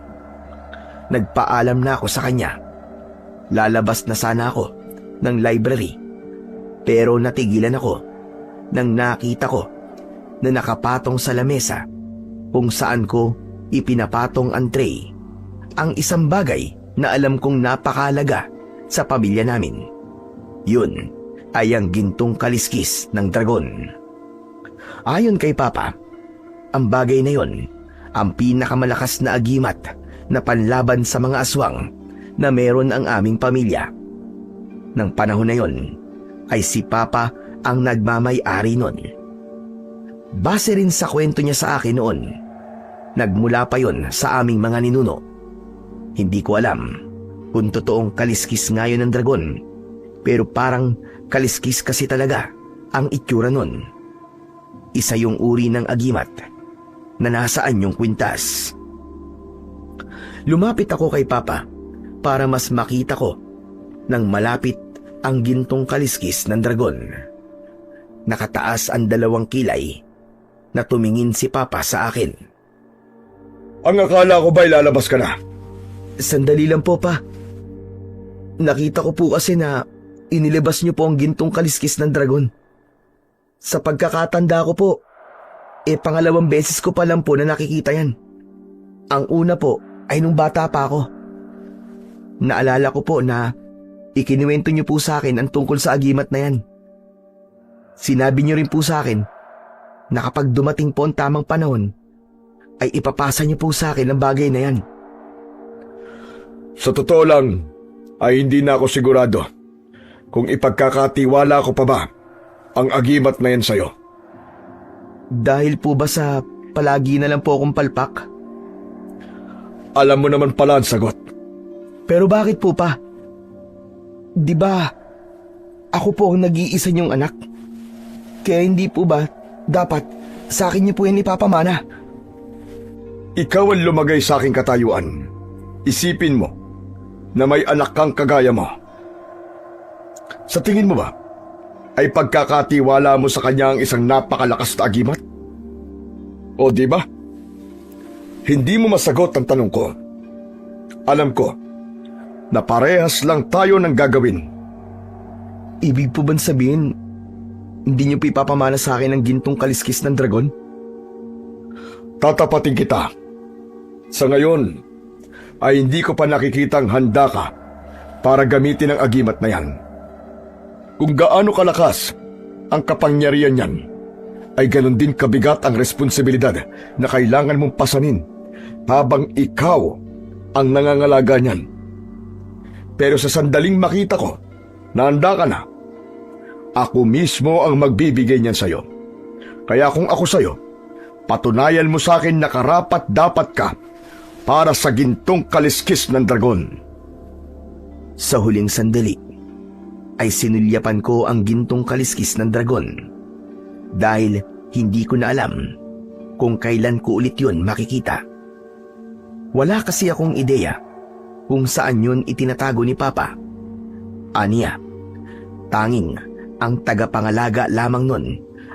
Nagpaalam na ako sa kanya Lalabas na sana ako ng library, pero natigilan ako nang nakita ko na nakapatong sa lamesa kung saan ko ipinapatong ang tray, ang isang bagay na alam kong napakahalaga sa pamilya namin. Yun ay ang gintong kaliskis ng dragon. Ayon kay Papa, ang bagay na yon ang pinakamalakas na agimat na panlaban sa mga aswang na meron ang aming pamilya. Nang panahon na yon ay si Papa ang nagmamay-ari nun. Base rin sa kwento niya sa akin noon, nagmula pa yon sa aming mga ninuno. Hindi ko alam kung totoong kaliskis nga yun ng dragon, pero parang kaliskis kasi talaga ang itsura nun. Isa yung uri ng agimat na nasaan yung kwintas. Lumapit ako kay Papa para mas makita ko nang malapit ang gintong kaliskis ng dragon. Nakataas ang 2 kilay na tumingin si Papa sa akin. Ang akala ko ba'y lalabas ka na? Sandali lang po, Pa. Nakita ko po kasi na inilabas niyo po ang gintong kaliskis ng dragon. Sa pagkakatanda ko po, pangalawang beses ko pa lang po na nakikita yan. Ang una po ay nung bata pa ako. Naalala ko po na ikinuwento niyo po sa akin ang tungkol sa agimat na yan. Sinabi niyo rin po sa akin na kapag dumating po ang tamang panahon, ay ipapasa niyo po sa akin ang bagay na yan. Sa totoo lang, ay hindi na ako sigurado kung ipagkakatiwala ko pa ba ang agimat na yan sa'yo. Dahil po ba sa palagi na lang po akong palpak? Alam mo naman pala ang sagot. Pero bakit po, Pa? Di ba ako po ang nag-iisa niyong anak? Kaya hindi po ba dapat sa akin niyo po yan ipapamana? Ikaw ang lumagay sa aking katayuan. Isipin mo na may anak kang kagaya mo. Sa tingin mo ba, ay pagkakatiwala mo sa kanya ang isang napakalakas na agimat? O di ba? Hindi mo masagot ang tanong ko. Alam ko na parehas lang tayo ng gagawin. Ibig po bang sabihin, hindi niyo po ipapamana sa akin ang gintong kaliskis ng dragon? Tatapatin kita. Sa ngayon, ay hindi ko pa nakikitang handa ka para gamitin ang agimat na yan. Kung gaano kalakas ang kapangyarihan niyan, ay ganon din kabigat ang responsibilidad na kailangan mong pasanin habang ikaw ang nangangalaga niyan. Pero sa sandaling makita ko na handa ka na, ako mismo ang magbibigay niyan sa'yo. Kaya kung ako sa'yo, patunayan mo sa akin na karapat-dapat ka para sa gintong kaliskis ng dragon. Sa huling sandali, ay sinulyapan ko ang gintong kaliskis ng dragon dahil hindi ko na alam kung kailan ko ulit yun makikita. Wala kasi akong ideya kung saan yun itinatago ni Papa. Aniya, tanging ang tagapangalaga lamang nun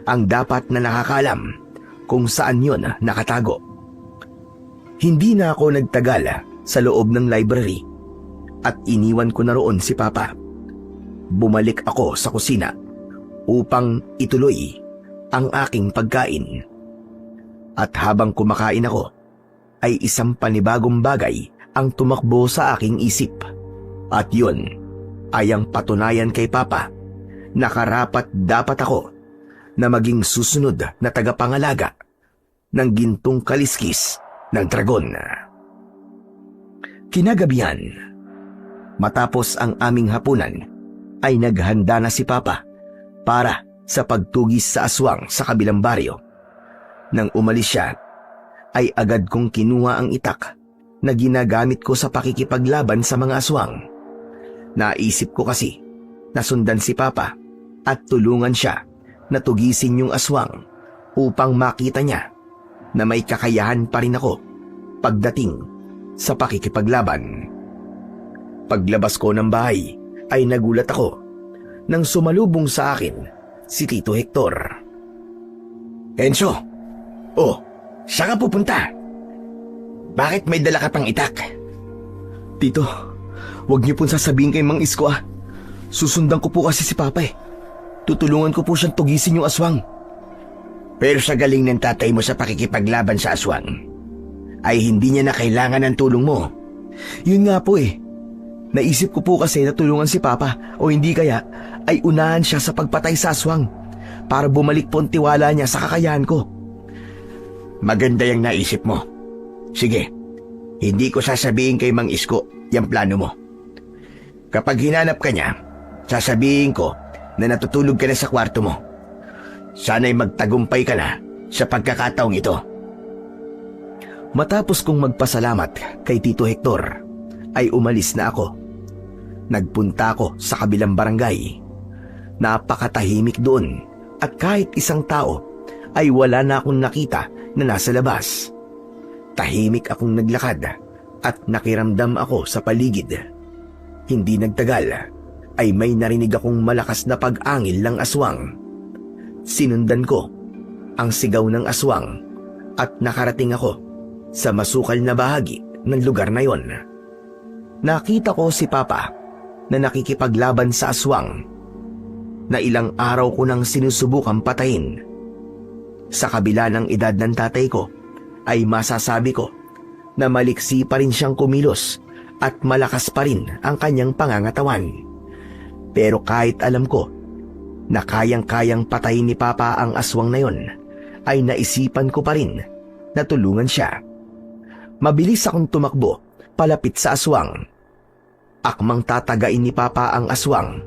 ang dapat na nakakalam kung saan yun nakatago. Hindi na ako nagtagal sa loob ng library at iniwan ko na roon si Papa. Bumalik ako sa kusina upang ituloy ang aking pagkain. At habang kumakain ako, ay isang panibagong bagay ang tumakbo sa aking isip. At yun ay ang patunayan kay Papa na karapat dapat ako na maging susunod na tagapangalaga ng gintong kaliskis ng dragon. Kinagabihan, matapos ang aming hapunan, ay naghanda na si Papa para sa pagtugis sa aswang sa kabilang baryo. Nang umalis siya, ay agad kong kinuha ang itak na ginagamit ko sa pakikipaglaban sa mga aswang. Naisip ko kasi na sundan si Papa at tulungan siya na tugisin yung aswang upang makita niya na may kakayahan pa rin ako pagdating sa pakikipaglaban. Paglabas ko ng bahay ay nagulat ako nang sumalubong sa akin si Tito Hector. Enzo, saan ka pupunta? Bakit may dala ka pang itak? Tito, Huwag niyo pong sasabihin kay Mang Isko ah. Susundan ko po kasi si Papa eh. Tutulungan ko po siyang tugisin yung aswang. Pero sa galing ng tatay mo sa pakikipaglaban sa aswang, ay hindi niya na kailangan ng tulong mo. Yun nga po eh. Naisip ko po kasi na tulungan si Papa o hindi kaya ay unahan siya sa pagpatay sa aswang para bumalik po ang tiwala niya sa kakayahan ko. Maganda yung naisip mo. Sige, hindi ko sasabihin kay Mang Isko yung plano mo. Kapag hinanap ka niya, sasabihin ko na natutulog ka na sa kwarto mo. Sana'y magtagumpay ka na sa pagkakataong ito. Matapos kong magpasalamat kay Tito Hector, ay umalis na ako. Nagpunta ako sa kabilang barangay. Napakatahimik doon at kahit isang tao ay wala na akong nakita na nasa labas. Tahimik akong naglakad at nakiramdam ako sa paligid. Hindi nagtagal ay may narinig akong malakas na pag-angil ng aswang. Sinundan ko ang sigaw ng aswang at nakarating ako sa masukal na bahagi ng lugar na yon. Nakita ko si Papa na nakikipaglaban sa aswang na ilang araw ko nang sinusubukang patayin. Sa kabila ng edad ng tatay ko, ay masasabi ko na maliksi pa rin siyang kumilos at malakas pa rin ang kanyang pangangatawan. Pero kahit alam ko na kayang-kayang patayin ni Papa ang aswang na yon, ay naisipan ko pa rin na tulungan siya. Mabilis akong tumakbo palapit sa aswang. Akmang tatagain ni Papa ang aswang,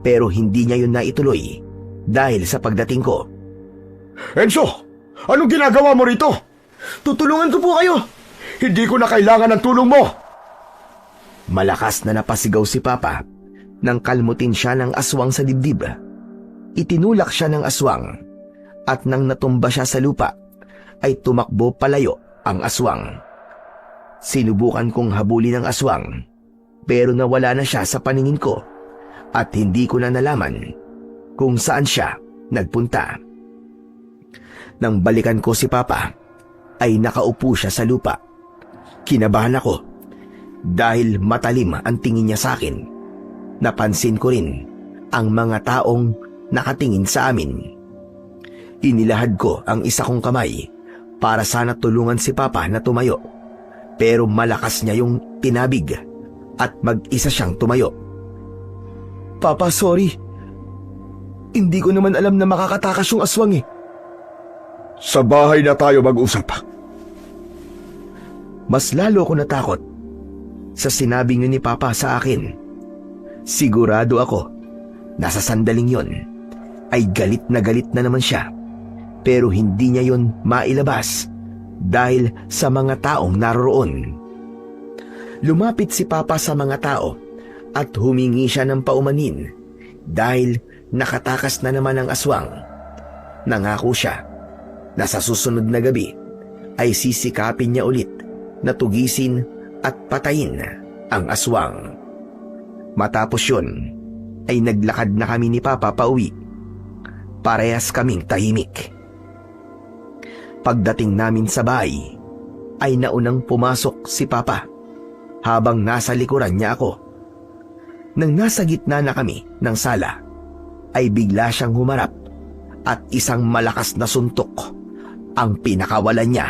pero hindi niya yun naituloy dahil sa pagdating ko. Enzo, anong ginagawa mo rito? Tutulungan ko po kayo! Hindi ko na kailangan ng tulong mo. Malakas na napasigaw si Papa nang kalmutin siya ng aswang sa dibdib. Itinulak siya ng aswang at nang natumba siya sa lupa ay tumakbo palayo ang aswang. Sinubukan kong habulin ang aswang pero nawala na siya sa paningin ko at hindi ko na nalaman kung saan siya nagpunta. Nang balikan ko si Papa ay nakaupo siya sa lupa. Kinabahan ako dahil matalim ang tingin niya sa akin. Napansin ko rin ang mga taong nakatingin sa amin. Inilahad ko ang isa kong kamay para sana tulungan si Papa na tumayo, pero malakas niya yung tinabig at mag-isa siyang tumayo. Papa, sorry. Hindi ko naman alam na makakatakas yung aswang eh. Sa bahay na tayo mag-usap. Mas lalo ko natakot sa sinabi niyo ni Papa sa akin. Sigurado ako na sa sandaling yon ay galit na naman siya, pero hindi niya yon mailabas dahil sa mga taong naroroon. Lumapit si Papa sa mga tao at humingi siya ng paumanin dahil nakatakas na naman ang aswang. Nangako siya na sa susunod na gabi ay sisikapin niya ulit na tugisin at patayin ang aswang. Matapos yun, ay naglakad na kami ni Papa pauwi. Parehas kaming tahimik. Pagdating namin sa bahay, ay naunang pumasok si Papa habang nasa likuran niya ako. Nang nasa gitna na kami ng sala, ay bigla siyang humarap at isang malakas na suntok ang pinakawalan niya.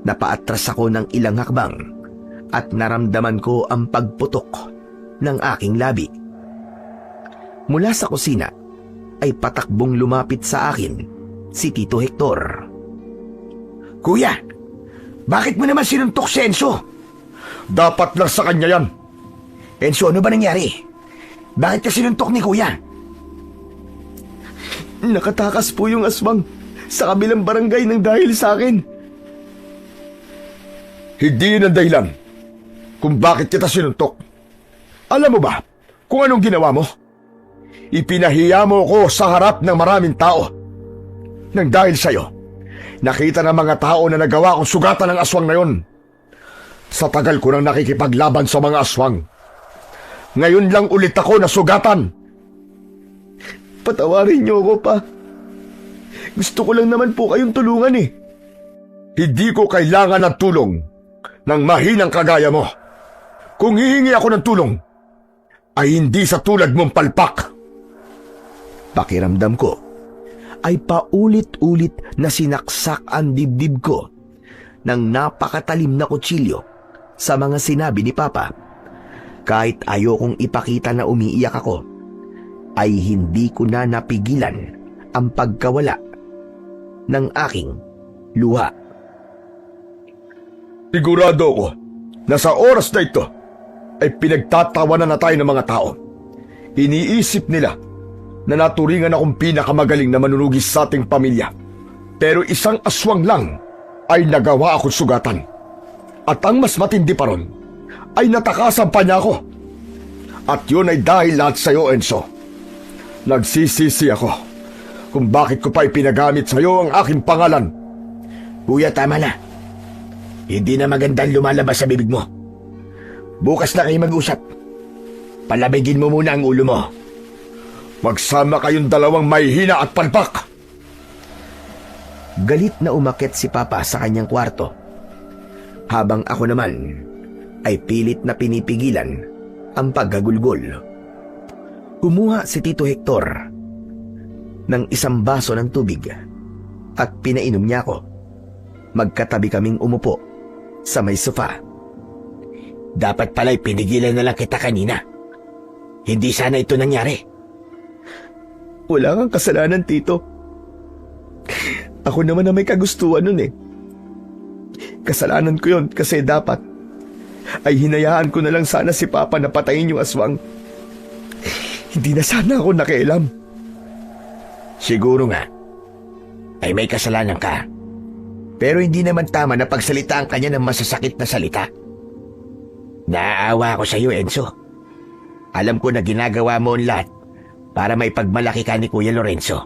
Napaatras ako ng ilang hakbang at naramdaman ko ang pagputok ng aking labi. Mula sa kusina ay patakbong lumapit sa akin si Tito Hector. Kuya, bakit mo naman sinuntok si Enzo? Dapat lang sa kanya yan. Enzo, ano ba nangyari? Bakit ka sinuntok ni Kuya? Nakatakas po yung aswang sa kabilang barangay ng dahil sa akin. Hindi yun ang dahilan kung bakit kita sinuntok. Alam mo ba kung anong ginawa mo? Ipinahiya mo ko sa harap ng maraming tao. Nang dahil sa'yo, nakita ng mga tao na nagawa kong sugatan ng aswang na yon. Sa tagal ko nang nakikipaglaban sa mga aswang, ngayon lang ulit ako nasugatan. Patawarin niyo ako, Pa. Gusto ko lang naman po kayong tulungan eh. Hindi ko kailangan ng tulong ng mahinang kagaya mo. Kung hihingi ako ng tulong, ay hindi sa tulad mong palpak. Pakiramdam ko ay paulit-ulit na sinaksak ang dibdib ko ng napakatalim na kutsilyo sa mga sinabi ni Papa. Kahit ayokong ipakita na umiiyak ako, ay hindi ko na napigilan ang pagkawala ng aking luha. Sigurado ako na sa oras na ito ay pinagtatawanan na tayo ng mga tao. Iniisip nila na naturingan akong pinakamagaling na manunugis sa ating pamilya. Pero isang aswang lang ay nagawa akong sugatan. At ang mas matindi pa ron, ay natakasan pa niya ako. At yun ay dahil lahat sa iyo, Enzo. Nagsisisi ako kung bakit ko pa ipinagamit sa iyo ang aking pangalan. Kuya, tama na. Hindi na magandang lumalabas sa bibig mo. Bukas na kayo mag-usap. Palamigin mo muna ang ulo mo. Magsama kayong dalawang mahihina at palpak. Galit na umakyat si Papa sa kanyang kwarto, habang ako naman ay pilit na pinipigilan ang paggagulgol. Kumuha si Tito Hector ng isang baso ng tubig at pinainom niya ako. Magkatabi kaming umupo sa may sofa. Dapat pala'y pinigilan na lang kita kanina. Hindi sana ito nangyari. Wala kang kasalanan, Tito. Ako naman na may kagustuhan nun eh. Kasalanan ko yun kasi dapat ay hinayaan ko na lang sana si Papa na patayin yung aswang. Hindi na sana ako nakialam. Siguro nga ay may kasalanan ka. Pero hindi naman tama na pagsalitaan ka niya ng masasakit na salita. Naaawa ako sa iyo, Enzo. Alam ko na ginagawa mo ang lahat para may pagmalaki ka ni Kuya Lorenzo.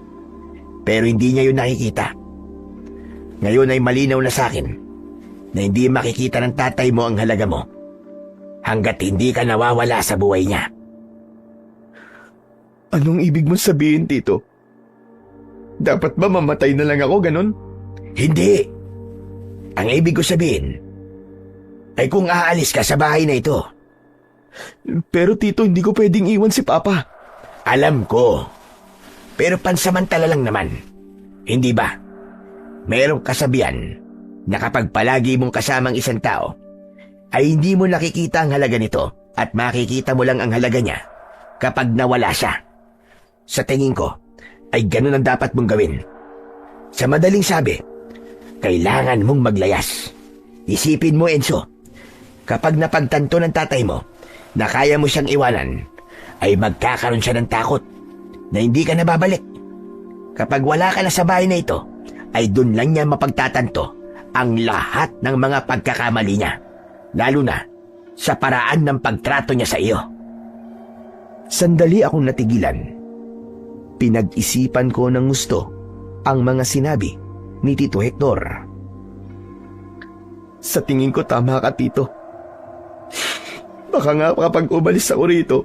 Pero hindi niya yun nakikita. Ngayon ay malinaw na sa akin na hindi makikita ng tatay mo ang halaga mo hanggat hindi ka nawawala sa buhay niya. Anong ibig mong sabihin, Tito? Dapat ba mamatay na lang ako, ganon? Hindi. Ang ibig ko sabihin ay kung aalis ka sa bahay na ito. Pero Tito, hindi ko pwedeng iwan si Papa. Alam ko. Pero pansamantala lang naman. Hindi ba? Mayroong kasabihan na kapag palagi mong kasamang isang tao, ay hindi mo nakikita ang halaga nito at makikita mo lang ang halaga niya kapag nawala siya. Sa tingin ko, ay ganun ang dapat mong gawin. Sa madaling sabi, kailangan mong maglayas. Isipin mo, Enzo, kapag napagtanto ng tatay mo na kaya mo siyang iwanan, ay magkakaroon siya ng takot na hindi ka nababalik. Kapag wala ka na sa bahay na ito, ay dun lang niya mapagtatanto ang lahat ng mga pagkakamali niya, lalo na sa paraan ng pagtrato niya sa iyo. Sandali akong natigilan. Pinag-isipan ko ng gusto ang mga sinabi ni Tito Hector. Sa tingin ko tama ka, Tito. Baka nga kapag umalis ako rito,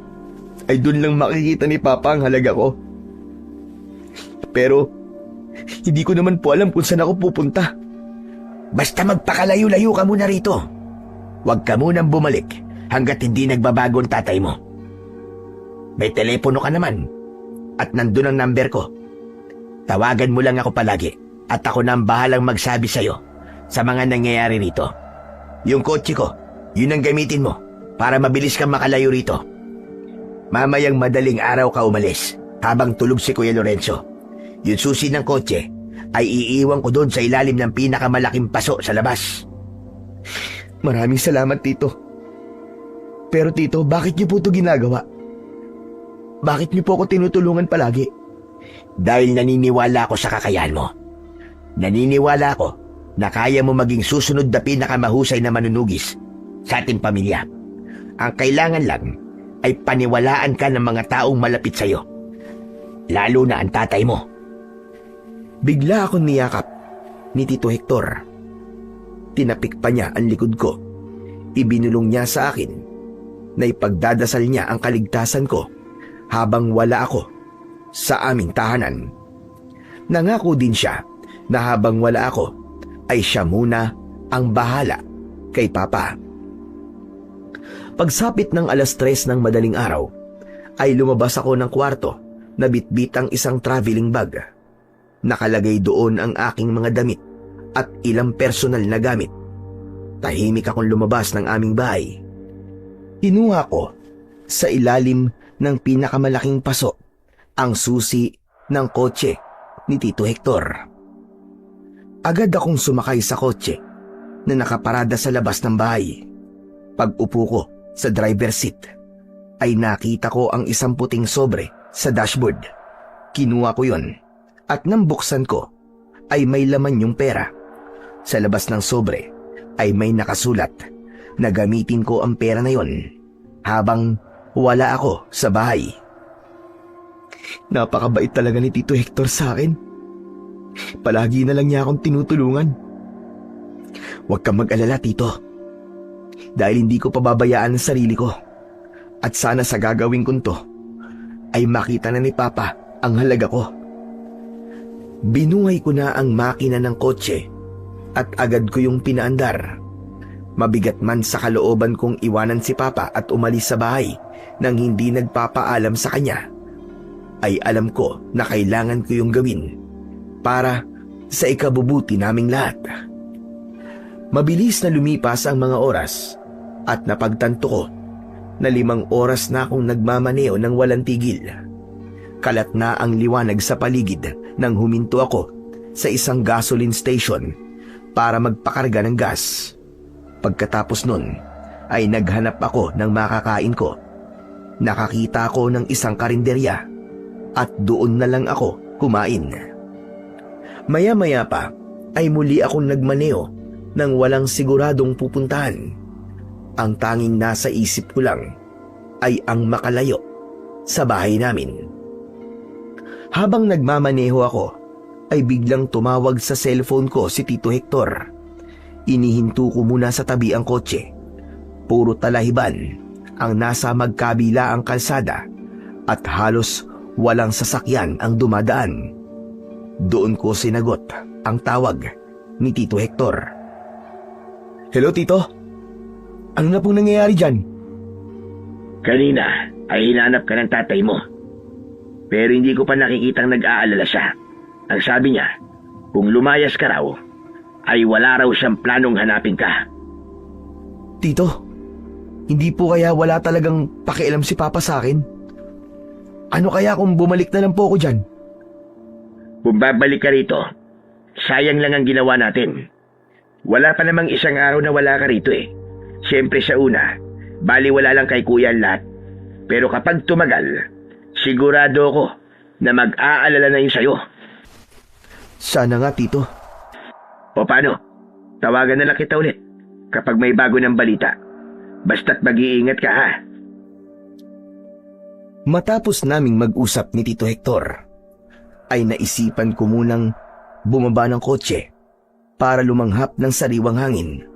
ay dun lang makikita ni Papa ang halaga ko. Pero, hindi ko naman po alam kung saan ako pupunta. Basta magpakalayo-layo ka muna rito. Huwag ka munang bumalik hanggat hindi nagbabago ang tatay mo. May telepono ka naman at nandun ang number ko. Tawagan mo lang ako palagi at ako na ang bahalang magsabi sa'yo sa mga nangyayari rito. Yung kotse ko, yun ang gamitin mo para mabilis kang makalayo rito. Mamayang madaling araw ka umalis habang tulog si Kuya Lorenzo. Yung susi ng kotse ay iiwan ko doon sa ilalim ng pinakamalaking paso sa labas. Maraming salamat, Tito. Pero Tito, bakit niyo po ito ginagawa? Bakit niyo po ako tinutulungan palagi? Dahil naniniwala ako sa kakayahan mo. Naniniwala ako na kaya mo maging susunod na pinakamahusay na manunugis sa ating pamilya. Ang kailangan lang ay paniwalaan ka ng mga taong malapit sa iyo, lalo na ang tatay mo. Bigla akong niyakap ni Tito Hector. Tinapik pa niya ang likod ko. Ibinulong niya sa akin na ipagdadasal niya ang kaligtasan ko habang wala ako sa aming tahanan. Nangako din siya na habang wala ako ay siya muna ang bahala kay Papa. Pagsapit ng 3:00 ng madaling araw, ay lumabas ako ng kwarto na bitbit ang isang traveling bag. Nakalagay doon ang aking mga damit at ilang personal na gamit. Tahimik akong lumabas ng aming bahay. Kinuha ko sa ilalim ng pinakamalaking paso ang susi ng kotse ni Tito Hector. Agad akong sumakay sa kotse na nakaparada sa labas ng bahay. Pag-upo ko sa driver seat, ay nakita ko ang isang puting sobre sa dashboard. Kinuha ko yon at nang buksan ko ay may laman yung pera. Sa labas ng sobre ay may nakasulat na gamitin ko ang pera na yon habang wala ako sa bahay. Napakabait talaga ni Tito Hector sa akin. Palagi na lang niya akong tinutulungan. Huwag kang mag-alala, Tito. Dahil hindi ko pababayaan ang sarili ko. At sana sa gagawin ko to, ay makita na ni Papa ang halaga ko. Binuhay ko na ang makina ng kotse at agad ko yung pinaandar. Mabigat man sa kalooban kong iwanan si Papa at umalis sa bahay nang hindi nagpapaalam sa kanya, ay alam ko na kailangan ko yung gawin para sa ikabubuti naming lahat. Mabilis na lumipas ang mga oras at napagtanto ko na 5 oras na akong nagmamaneo ng walang tigil. Kalat na ang liwanag sa paligid nang huminto ako sa isang gasoline station para magpakarga ng gas. Pagkatapos nun ay naghanap ako ng makakain ko. Nakakita ako ng isang karinderya at doon na lang ako kumain. Maya-maya pa ay muli akong nagmaneo nang walang siguradong pupuntahan. Ang tanging nasa isip ko lang ay ang makalayo sa bahay namin. Habang nagmamaneho ako, ay biglang tumawag sa cellphone ko si Tito Hector. Inihinto ko muna sa tabi ang kotse. Puro talahiban ang nasa magkabila ang kalsada at halos walang sasakyan ang dumadaan. Doon ko sinagot ang tawag ni Tito Hector. Hello, Tito? Ano na pong nangyayari dyan? Kanina ay hinanap ka ng tatay mo. Pero hindi ko pa nakikitang nag-aalala siya. Ang sabi niya, kung lumayas ka raw, ay wala raw siyang planong hanapin ka. Tito, hindi po kaya wala talagang pakialam si Papa sa akin? Ano kaya kung bumalik na lang po ako dyan? Kung babalik ka rito, sayang lang ang ginawa natin. Wala pa namang isang araw na wala ka rito eh. Siyempre sa una, baliwala lang kay kuya ang lahat. Pero kapag tumagal, sigurado ako na mag-aalala na yun sa'yo. Sana nga, Tito. O paano? Tawagan na lang kita ulit kapag may bago ng balita. Basta't mag-iingat ka ha. Matapos naming mag-usap ni Tito Hector, ay naisipan ko munang bumaba ng kotse para lumanghap ng sariwang hangin.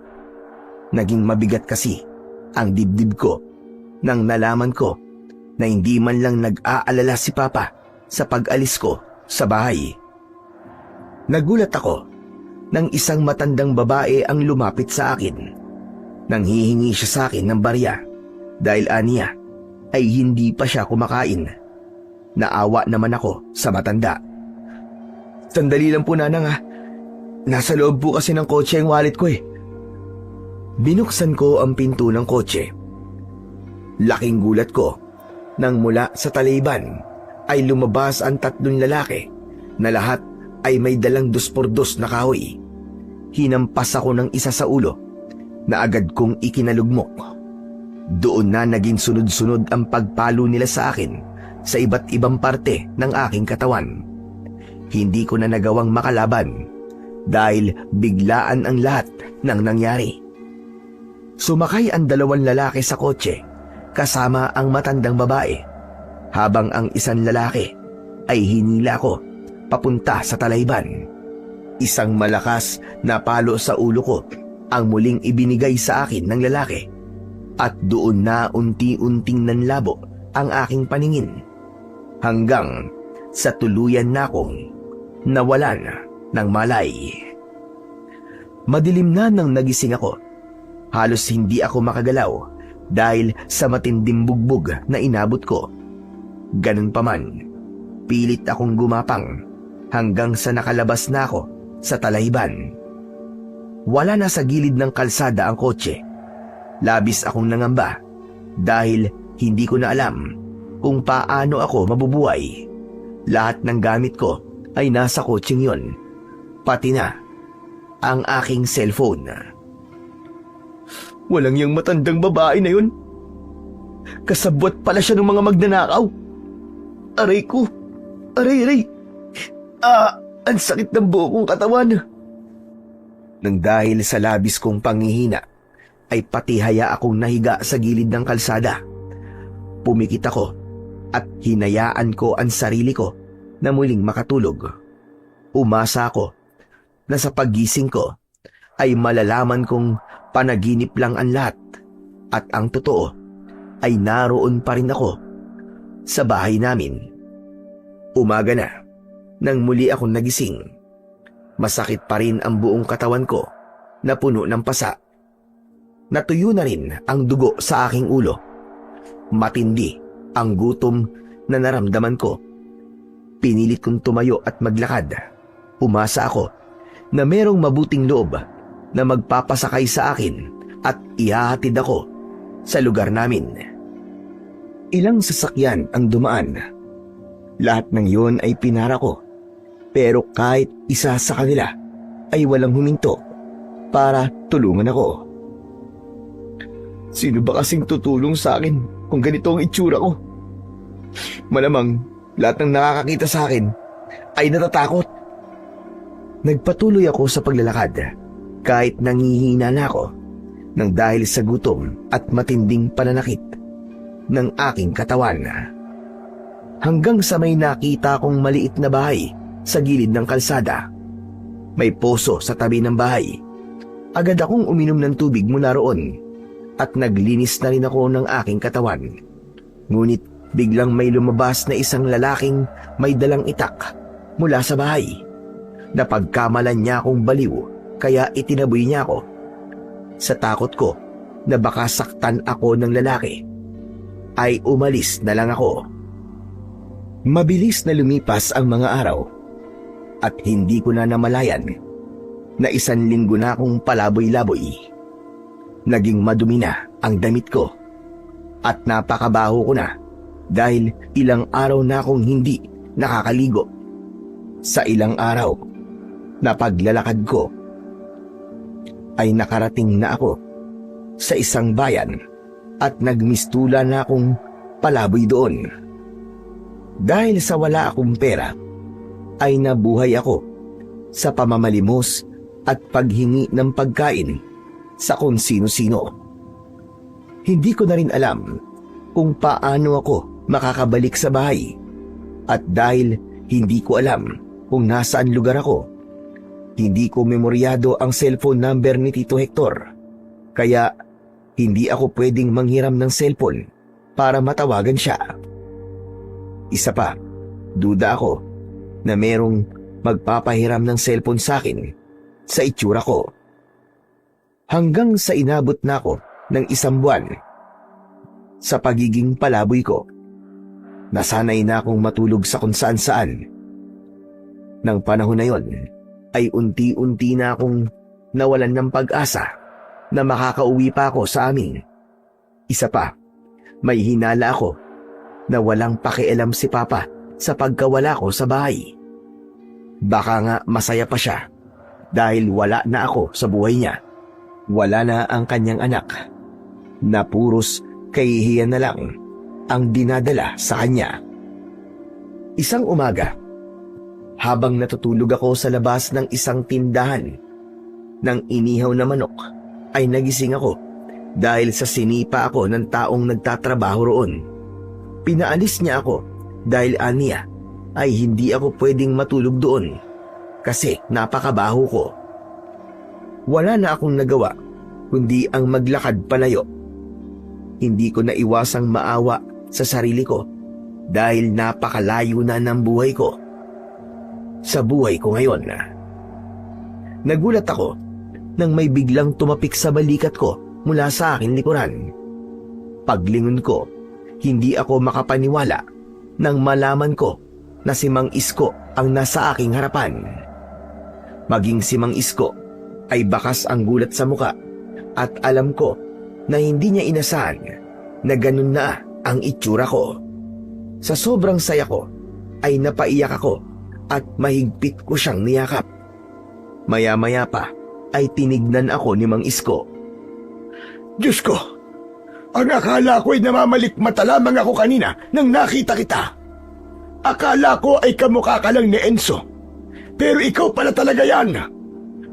Naging mabigat kasi ang dibdib ko nang nalaman ko na hindi man lang nag-aalala si Papa sa pag-alis ko sa bahay. Nagulat ako nang isang matandang babae ang lumapit sa akin. Nang hihingi siya sa akin ng barya dahil aniya ay hindi pa siya kumakain. Naawa naman ako sa matanda. Sandali lang po, Nanang ha. Nasa loob po kasi ng kotse ang wallet ko eh. Binuksan ko ang pinto ng kotse. Laking gulat ko nang mula sa taliban ay lumabas ang 3 lalaki na lahat ay may dalang 2x2 na kahoy. Hinampas ako ng isa sa ulo na agad kong ikinalugmok. Doon na naging sunod-sunod ang pagpalo nila sa akin sa iba't ibang parte ng aking katawan. Hindi ko na nagawang makalaban dahil biglaan ang lahat ng nangyari. Sumakay ang 2 lalaki sa kotse kasama ang matandang babae, habang ang isang lalaki ay hinila ko papunta sa talayban. Isang malakas na palo sa ulo ko ang muling ibinigay sa akin ng lalaki, at doon na unti-unting nanlabo ang aking paningin hanggang sa tuluyan na akong nawalan ng malay. Madilim na nang nagising ako. Halos hindi ako makagalaw dahil sa matinding bugbog na inabot ko. Ganun pa man, pilit akong gumapang hanggang sa nakalabas na ako sa talayban. Wala na sa gilid ng kalsada ang kotse. Labis akong nangamba dahil hindi ko na alam kung paano ako mabubuhay. Lahat ng gamit ko ay nasa kotseng yon, pati na ang aking cellphone. Walang yung matandang babae na yun. Kasabwat pala siya ng mga magnanakaw. Aray ko. Aray. Ang sakit ng buo kong katawan. Nang dahil sa labis kong panghihina, ay patihaya akong nahiga sa gilid ng kalsada. Pumikit ako at hinayaan ko ang sarili ko na muling makatulog. Umasa ako na sa paggising ko ay malalaman kong panaginip lang ang lahat at ang totoo ay naroon pa rin ako sa bahay namin. Umaga na nang muli akong nagising. Masakit pa rin ang buong katawan ko na puno ng pasa. Natuyo na rin ang dugo sa aking ulo. Matindi ang gutom na naramdaman ko. Pinilit kong tumayo at maglakad. Umasa ako na merong mabuting loob na magpapasakay sa akin at ihahatid ako sa lugar namin. Ilang sasakyan ang dumaan. Lahat ng iyon ay pinara ko. Pero kahit isa sa kanila ay walang huminto para tulungan ako. Sino ba kasing tutulong sa akin kung ganito ang itsura ko? Malamang lahat ng nakakakita sa akin ay natatakot. Nagpatuloy ako sa paglalakad kahit nangihina na ako nang dahil sa gutom at matinding pananakit ng aking katawan. Hanggang sa may nakita kong maliit na bahay sa gilid ng kalsada. May poso sa tabi ng bahay. Agad akong uminom ng tubig mula roon at naglinis na rin ako ng aking katawan. Ngunit biglang may lumabas na isang lalaking may dalang itak mula sa bahay. Napagkamalan niya akong baliw kaya itinaboy niya ako. Sa takot ko na baka saktan ako ng lalaki, ay umalis na lang ako. Mabilis na lumipas ang mga araw at hindi ko na namalayan na 1 linggo na akong palaboy-laboy. Naging madumi na ang damit ko at napakabaho ko na dahil ilang araw na akong hindi nakakaligo. Sa ilang araw na paglalakad ko ay nakarating na ako sa isang bayan at nagmistula na akong palaboy doon. Dahil sa wala akong pera, ay nabuhay ako sa pamamalimos at paghingi ng pagkain sa kung sino-sino. Hindi ko na rin alam kung paano ako makakabalik sa bahay at dahil hindi ko alam kung nasaan lugar ako, hindi ko memoryado ang cellphone number ni Tito Hector, kaya hindi ako pwedeng manghiram ng cellphone para matawagan siya. Isa pa, duda ako na merong magpapahiram ng cellphone sa akin sa itsura ko. Hanggang sa inabot na ako ng 1 buwan sa pagiging palaboy ko. Nasanay na akong matulog sa kung saan-saan. Nang panahon na yon, ay unti-unti na akong nawalan ng pag-asa na makakauwi pa ako sa amin. Isa pa, may hinala ako na walang pakialam si Papa sa pagkawala ko sa bahay. Baka nga masaya pa siya dahil wala na ako sa buhay niya. Wala na ang kanyang anak na puros kahihiyan na lang ang dinadala sa kanya. Isang umaga, habang natutulog ako sa labas ng isang tindahan ng inihaw na manok, ay nagising ako dahil sa sinipa ako ng taong nagtatrabaho roon. Pinaalis niya ako dahil aniya ay hindi ako pwedeng matulog doon kasi napakabaho ko. Wala na akong nagawa kundi ang maglakad palayo. Hindi ko na iwasang maawa sa sarili ko dahil napakalayo na ng buhay ko sa buhay ko ngayon. Nagulat ako nang may biglang tumapik sa balikat ko mula sa aking likuran. Paglingon ko, hindi ako makapaniwala nang malaman ko na si Mang Isko ang nasa aking harapan. Maging si Mang Isko ay bakas ang gulat sa muka at alam ko na hindi niya inasahan na ganun na ang itsura ko. Sa sobrang saya ko ay napaiyak ako at mahigpit ko siyang niyakap. Maya-maya pa ay tinignan ako ni Mang Isko. Diyos ko, ang akala ko ay namamalikmata lamang ako kanina nang nakita kita. Akala ko ay kamukha ka lang ni Enzo. Pero ikaw pala talaga yan.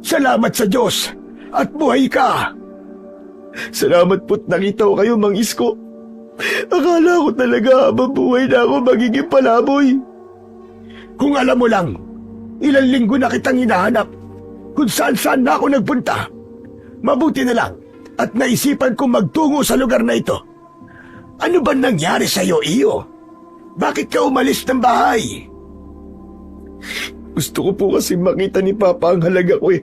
Salamat sa Diyos at buhay ka. Salamat po't nakita ko kayo, Mang Isko. Akala ko talaga mabuhay na ako magiging palaboy. Kung alam mo lang, ilang linggo na kitang hinahanap. Kung saan-saan na ako nagpunta. Mabuti na lang at naisipan kong magtungo sa lugar na ito. Ano ba nangyari sa iyo, Iyo? Bakit ka umalis ng bahay? Gusto ko po kasi makita ni Papa ang halaga ko eh.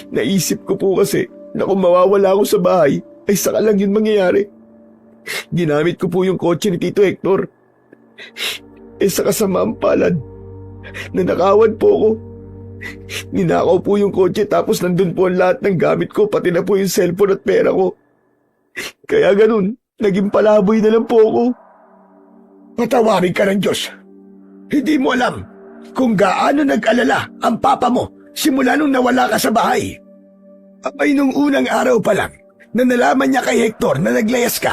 Naisip ko po kasi na kung mawawala ako sa bahay, ay saka lang yun mangyayari. Ginamit ko po yung kotse ni Tito Hector. Sa kasamaang palad, nanakawan po ako. Ninakaw po yung kotse tapos nandun po ang lahat ng gamit ko, pati na po yung cellphone at pera ko. Kaya ganun, naging palaboy na lang po ako. Patawarin ka ng Diyos. Hindi mo alam kung gaano nag-alala ang papa mo simula nung nawala ka sa bahay. Abay nung unang araw pa lang na nalaman niya kay Hector na naglayas ka,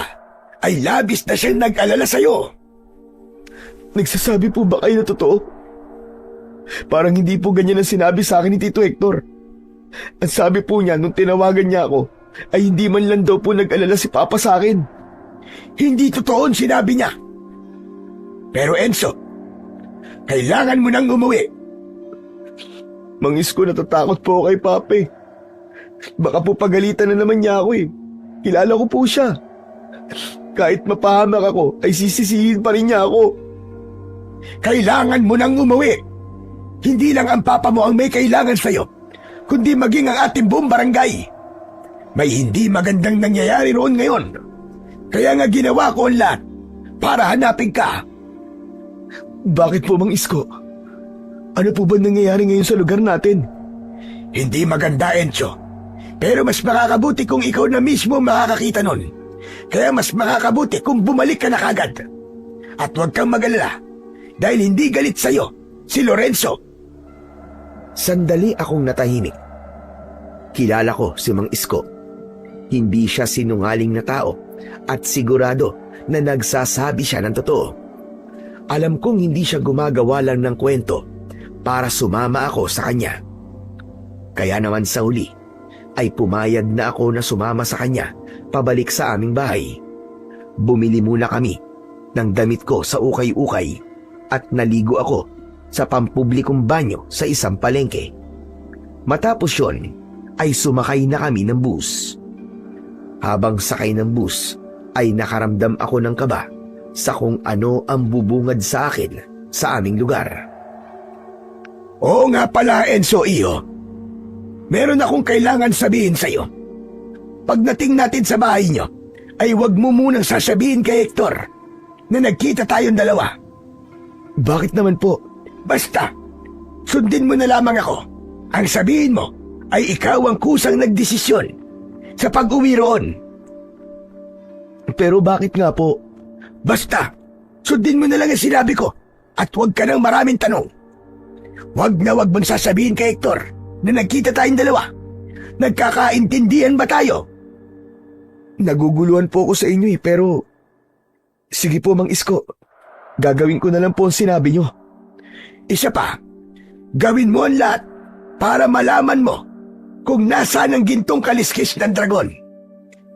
ay labis na siyang nag-alala sa'yo. Nagsasabi po ba kayo na totoo? Parang hindi po ganyan ang sinabi sa akin ni Tito Hector. Ang sabi po niya nung tinawagan niya ako, ay hindi man lang daw po nag-alala si Papa sa akin. Hindi totoo ang sinabi niya. Pero Enzo, kailangan mo nang umuwi. Mang Isko, natatakot po ako kay Papa eh. Baka po pagalitan na naman niya ako eh. Kilala ko po siya. Kahit mapahamak ako, ay sisisihin pa rin niya ako. Kailangan mo nang umuwi. Hindi lang ang papa mo ang may kailangan sa'yo, kundi maging ang ating buong barangay. May hindi magandang nangyayari roon ngayon. Kaya nga ginawa ko ang lahat para hanapin ka. Bakit po, Mang Isko? Ano po ba nangyayari ngayon sa lugar natin? Hindi maganda, Enzo. Pero mas makakabuti kung ikaw na mismo makakakita nun. Kaya mas makakabuti kung bumalik ka na kagad. At huwag kang mag-alala dahil hindi galit sa'yo si Lorenzo. Sandali akong natahimik. Kilala ko si Mang Isko. Hindi siya sinungaling na tao at sigurado na nagsasabi siya ng totoo. Alam kong hindi siya gumagawa lang ng kwento para sumama ako sa kanya. Kaya naman sa huli ay pumayag na ako na sumama sa kanya pabalik sa aming bahay. Bumili muna kami ng damit ko sa ukay-ukay at naligo ako sa pampublikong banyo sa isang palengke. Matapos yon ay sumakay na kami ng bus. Habang sakay ng bus ay nakaramdam ako ng kaba sa kung ano ang bubungad sa akin sa aming lugar. Oo nga pala, Enzo, Iyo. Meron akong kailangan sabihin sa'yo. Pagdating natin sa bahay niyo, ay huwag mo munang sasabihin kay Hector na nagkita tayong dalawa. Bakit naman po? Basta, sundin mo na lamang ako. Ang sabihin mo ay ikaw ang kusang nagdesisyon sa pag-uwi roon. Pero bakit nga po? Basta, sundin mo na lang ang sinabi ko at huwag ka ng maraming tanong. Huwag na huwag mong sasabihin kay Hector na nagkita tayong dalawa. Nagkakaintindihan ba tayo? Naguguluhan po ako sa inyo eh, pero... Sige po, Mang Isko. Gagawin ko na lang po ang sinabi niyo. Isa pa, gawin mo ang lahat para malaman mo kung nasaan ang gintong kaliskis ng dragon.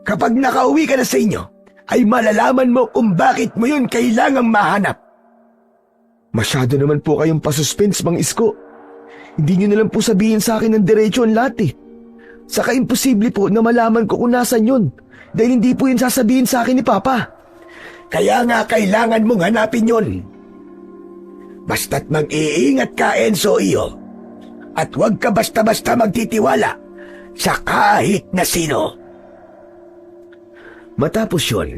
Kapag nakauwi ka na sa inyo, ay malalaman mo kung bakit mo yun kailangang mahanap. Masyado naman po kayong pasuspense, Mang Isko. Hindi niyo na lang po sabihin sa akin ng diretso ang lahat eh. Saka imposible po na malaman ko kung nasan yun dahil hindi po yun sasabihin sa akin ni Papa. Kaya nga kailangan mong hanapin yun. Basta't mag-iingat ka, Enzo, Iyo. At huwag ka basta-basta magtitiwala sa kahit na sino. Matapos yun,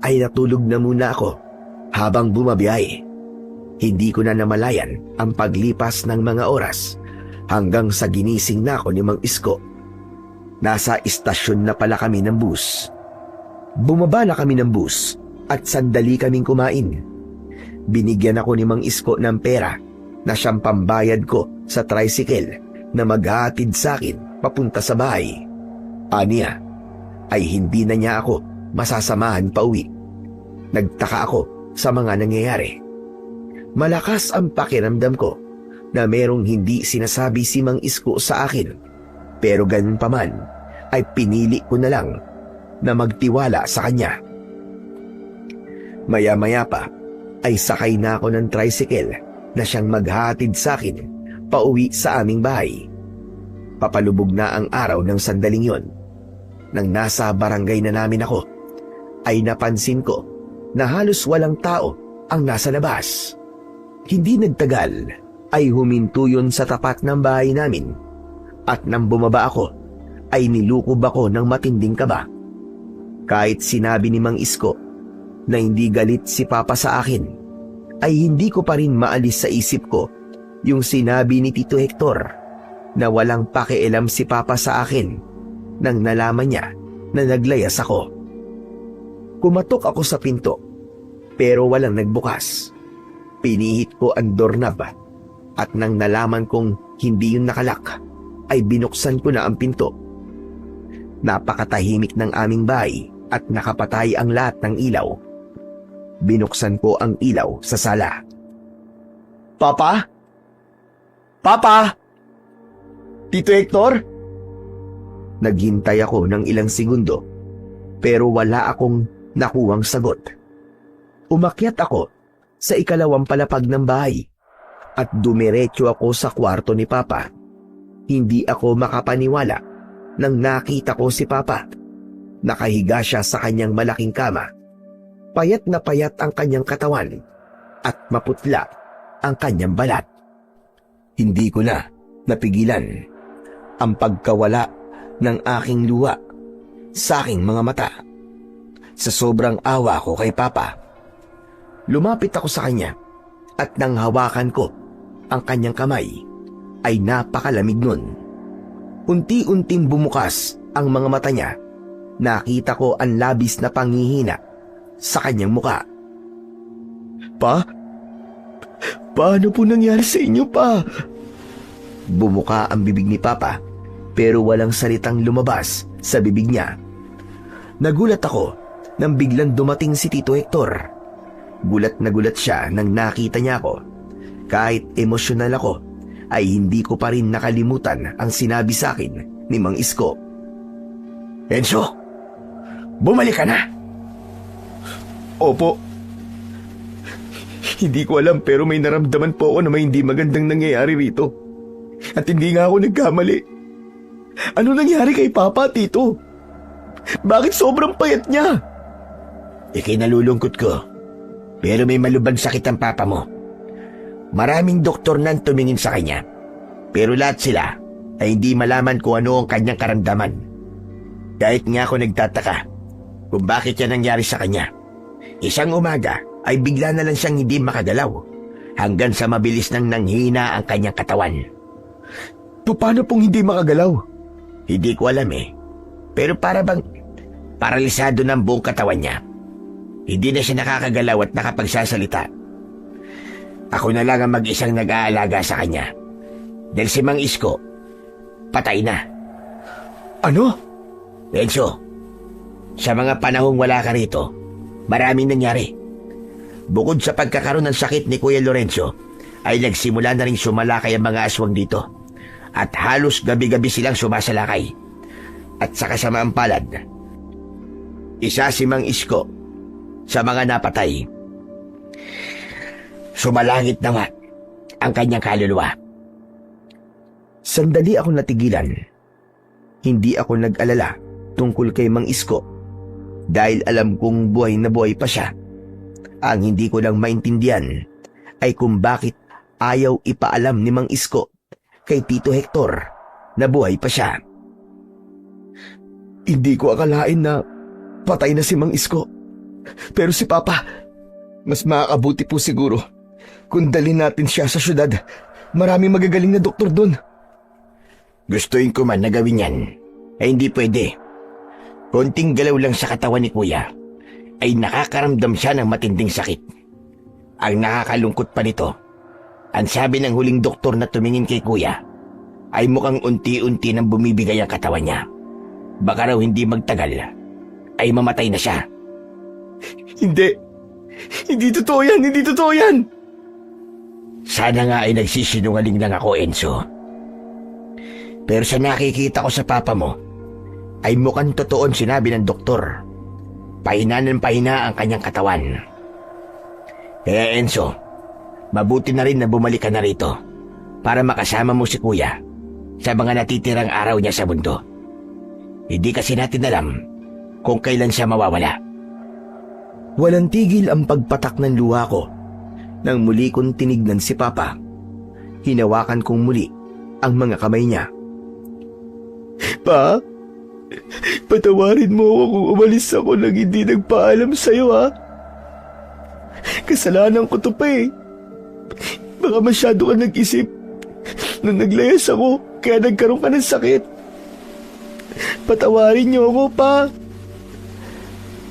ay natulog na muna ako habang bumabiyahe. Hindi ko na namalayan ang paglipas ng mga oras hanggang sa ginising na ako ni Mang Isko. Nasa istasyon na pala kami ng bus. Bumaba na kami ng bus at sandali kaming kumain. Binigyan ako ni Mang Isko ng pera na siyang pambayad ko sa tricycle na maghahatid sa akin papunta sa bahay. Aniya ay hindi na niya ako masasamahan pa uwi. Nagtaka ako sa mga nangyayari. Malakas ang pakiramdam ko na merong hindi sinasabi si Mang Isko sa akin, pero ganun pa man ay pinili ko na lang na magtiwala sa kanya. Maya-maya pa ay sakay na ako ng tricycle na siyang maghahatid sa akin pauwi sa aming bahay. Papalubog na ang araw ng sandaling yon. Nang nasa barangay na namin ako, ay napansin ko na halos walang tao ang nasa labas. Hindi nagtagal ay huminto yun sa tapat ng bahay namin at nang bumaba ako ay nilukob ako ng matinding kaba. Kahit sinabi ni Mang Isko na hindi galit si Papa sa akin, ay hindi ko pa rin maalis sa isip ko yung sinabi ni Tito Hector na walang pakialam si Papa sa akin nang nalaman niya na naglayas ako. Kumatok ako sa pinto pero walang nagbukas. Pinihit ko ang doorknob at nang nalaman kong hindi yun nakalak, ay binuksan ko na ang pinto. Napakatahimik ng aming bahay at nakapatay ang lahat ng ilaw. Binuksan ko ang ilaw sa sala. Papa? Papa? Tito Hector? Naghintay ako ng ilang segundo pero wala akong nakuhang sagot. Umakyat ako sa ikalawang palapag ng bahay at dumiretso ako sa kwarto ni Papa. Hindi ako makapaniwala nang nakita ko si Papa. Nakahiga siya sa kanyang malaking kama. Payat na payat ang kanyang katawan at maputla ang kanyang balat. Hindi ko na napigilan ang pagkawala ng aking luha sa aking mga mata. Sa sobrang awa ko kay Papa, lumapit ako sa kanya at nang hawakan ko ang kanyang kamay ay napakalamig nun. Unti-unting bumukas ang mga mata niya. Nakita ko ang labis na panghihina sa kanyang muka. Pa? Paano po nangyari sa inyo, Pa? Bumuka ang bibig ni Papa pero walang salitang lumabas sa bibig niya. Nagulat ako nang biglang dumating si Tito Hector. Gulat na gulat siya nang nakita niya ako. Kahit emosyonal ako, ay hindi ko pa rin nakalimutan ang sinabi sa akin ni Mang Isko. Enzo, bumalik ka na. Opo. Hindi ko alam pero may naramdaman po ako na may hindi magandang nangyayari rito. At hindi nga ako nagkamali. Ano nangyari kay Papa, Tito? Bakit sobrang payat niya? Ikinalulungkot ko. Pero may malubhang sakit ang papa mo. Maraming doktor nang tumingin sa kanya. Pero lahat sila ay hindi malaman kung ano ang kanyang karamdaman. Kahit nga ako nagtataka kung bakit yan nangyari sa kanya. Isang umaga ay bigla na lang siyang hindi makagalaw hanggang sa mabilis nang nanghina ang kanyang katawan. Paano pong hindi makagalaw? Hindi ko alam eh. Pero para bang paralisado ng buong katawan niya. Hindi na siya nakakagalaw at nakapagsasalita. Ako na lang ang mag-isang nag-aalaga sa kanya. Dahil si Mang Isko, patay na. Ano? Enzo, sa mga panahong wala ka rito, maraming nangyari. Bukod sa pagkakaroon ng sakit ni Kuya Lorenzo, ay nagsimula na rin sumalakay ang mga aswang dito. At halos gabi-gabi silang sumasalakay. At sa kasamaang palad, isa si Mang Isko sa mga napatay. Sumalangit na nga ang kanyang kaluluwa. Sandali ako natigilan. Hindi ako nag-alala tungkol kay Mang Isko dahil alam kong buhay na buhay pa siya. Ang hindi ko lang maintindihan ay kung bakit ayaw ipaalam ni Mang Isko kay Tito Hector na buhay pa siya. Hindi ko akalain na patay na si Mang Isko. Pero si Papa, mas makakabuti po siguro kung dalhin natin siya sa syudad. Maraming magagaling na doktor doon. Gustuin ko man na gawin yan, ay hindi pwede. Konting galaw lang sa katawan ni Kuya, ay nakakaramdam siya ng matinding sakit. Ang nakakalungkot pa nito, ang sabi ng huling doktor na tumingin kay Kuya, ay mukhang unti-unti nang bumibigay ang katawan niya. Baka raw hindi magtagal, ay mamatay na siya. Hindi. Hindi totoo yan. Hindi totoo yan. Sana nga ay nagsisinungaling lang ako, Enzo. Pero sa nakikita ko sa papa mo, ay mukhang totoo ang sinabi ng doktor. Pahina ng pahina ang kanyang katawan. Kaya Enzo, mabuti na rin na bumalik ka na rito para makasama mo si Kuya sa mga natitirang araw niya sa mundo. Hindi kasi natin alam kung kailan siya mawawala. Walang tigil ang pagpatak ng luha ko nang muli kong tinignan si Papa. Hinawakan kong muli ang mga kamay niya. Pa, patawarin mo ako kung umalis ako nang hindi nagpaalam sa'yo, ha? Kasalanan ko to pa eh. Baka masyado ka nag-isip nung naglayas ako kaya nagkaroon ka ng sakit. Patawarin niyo ako, pa.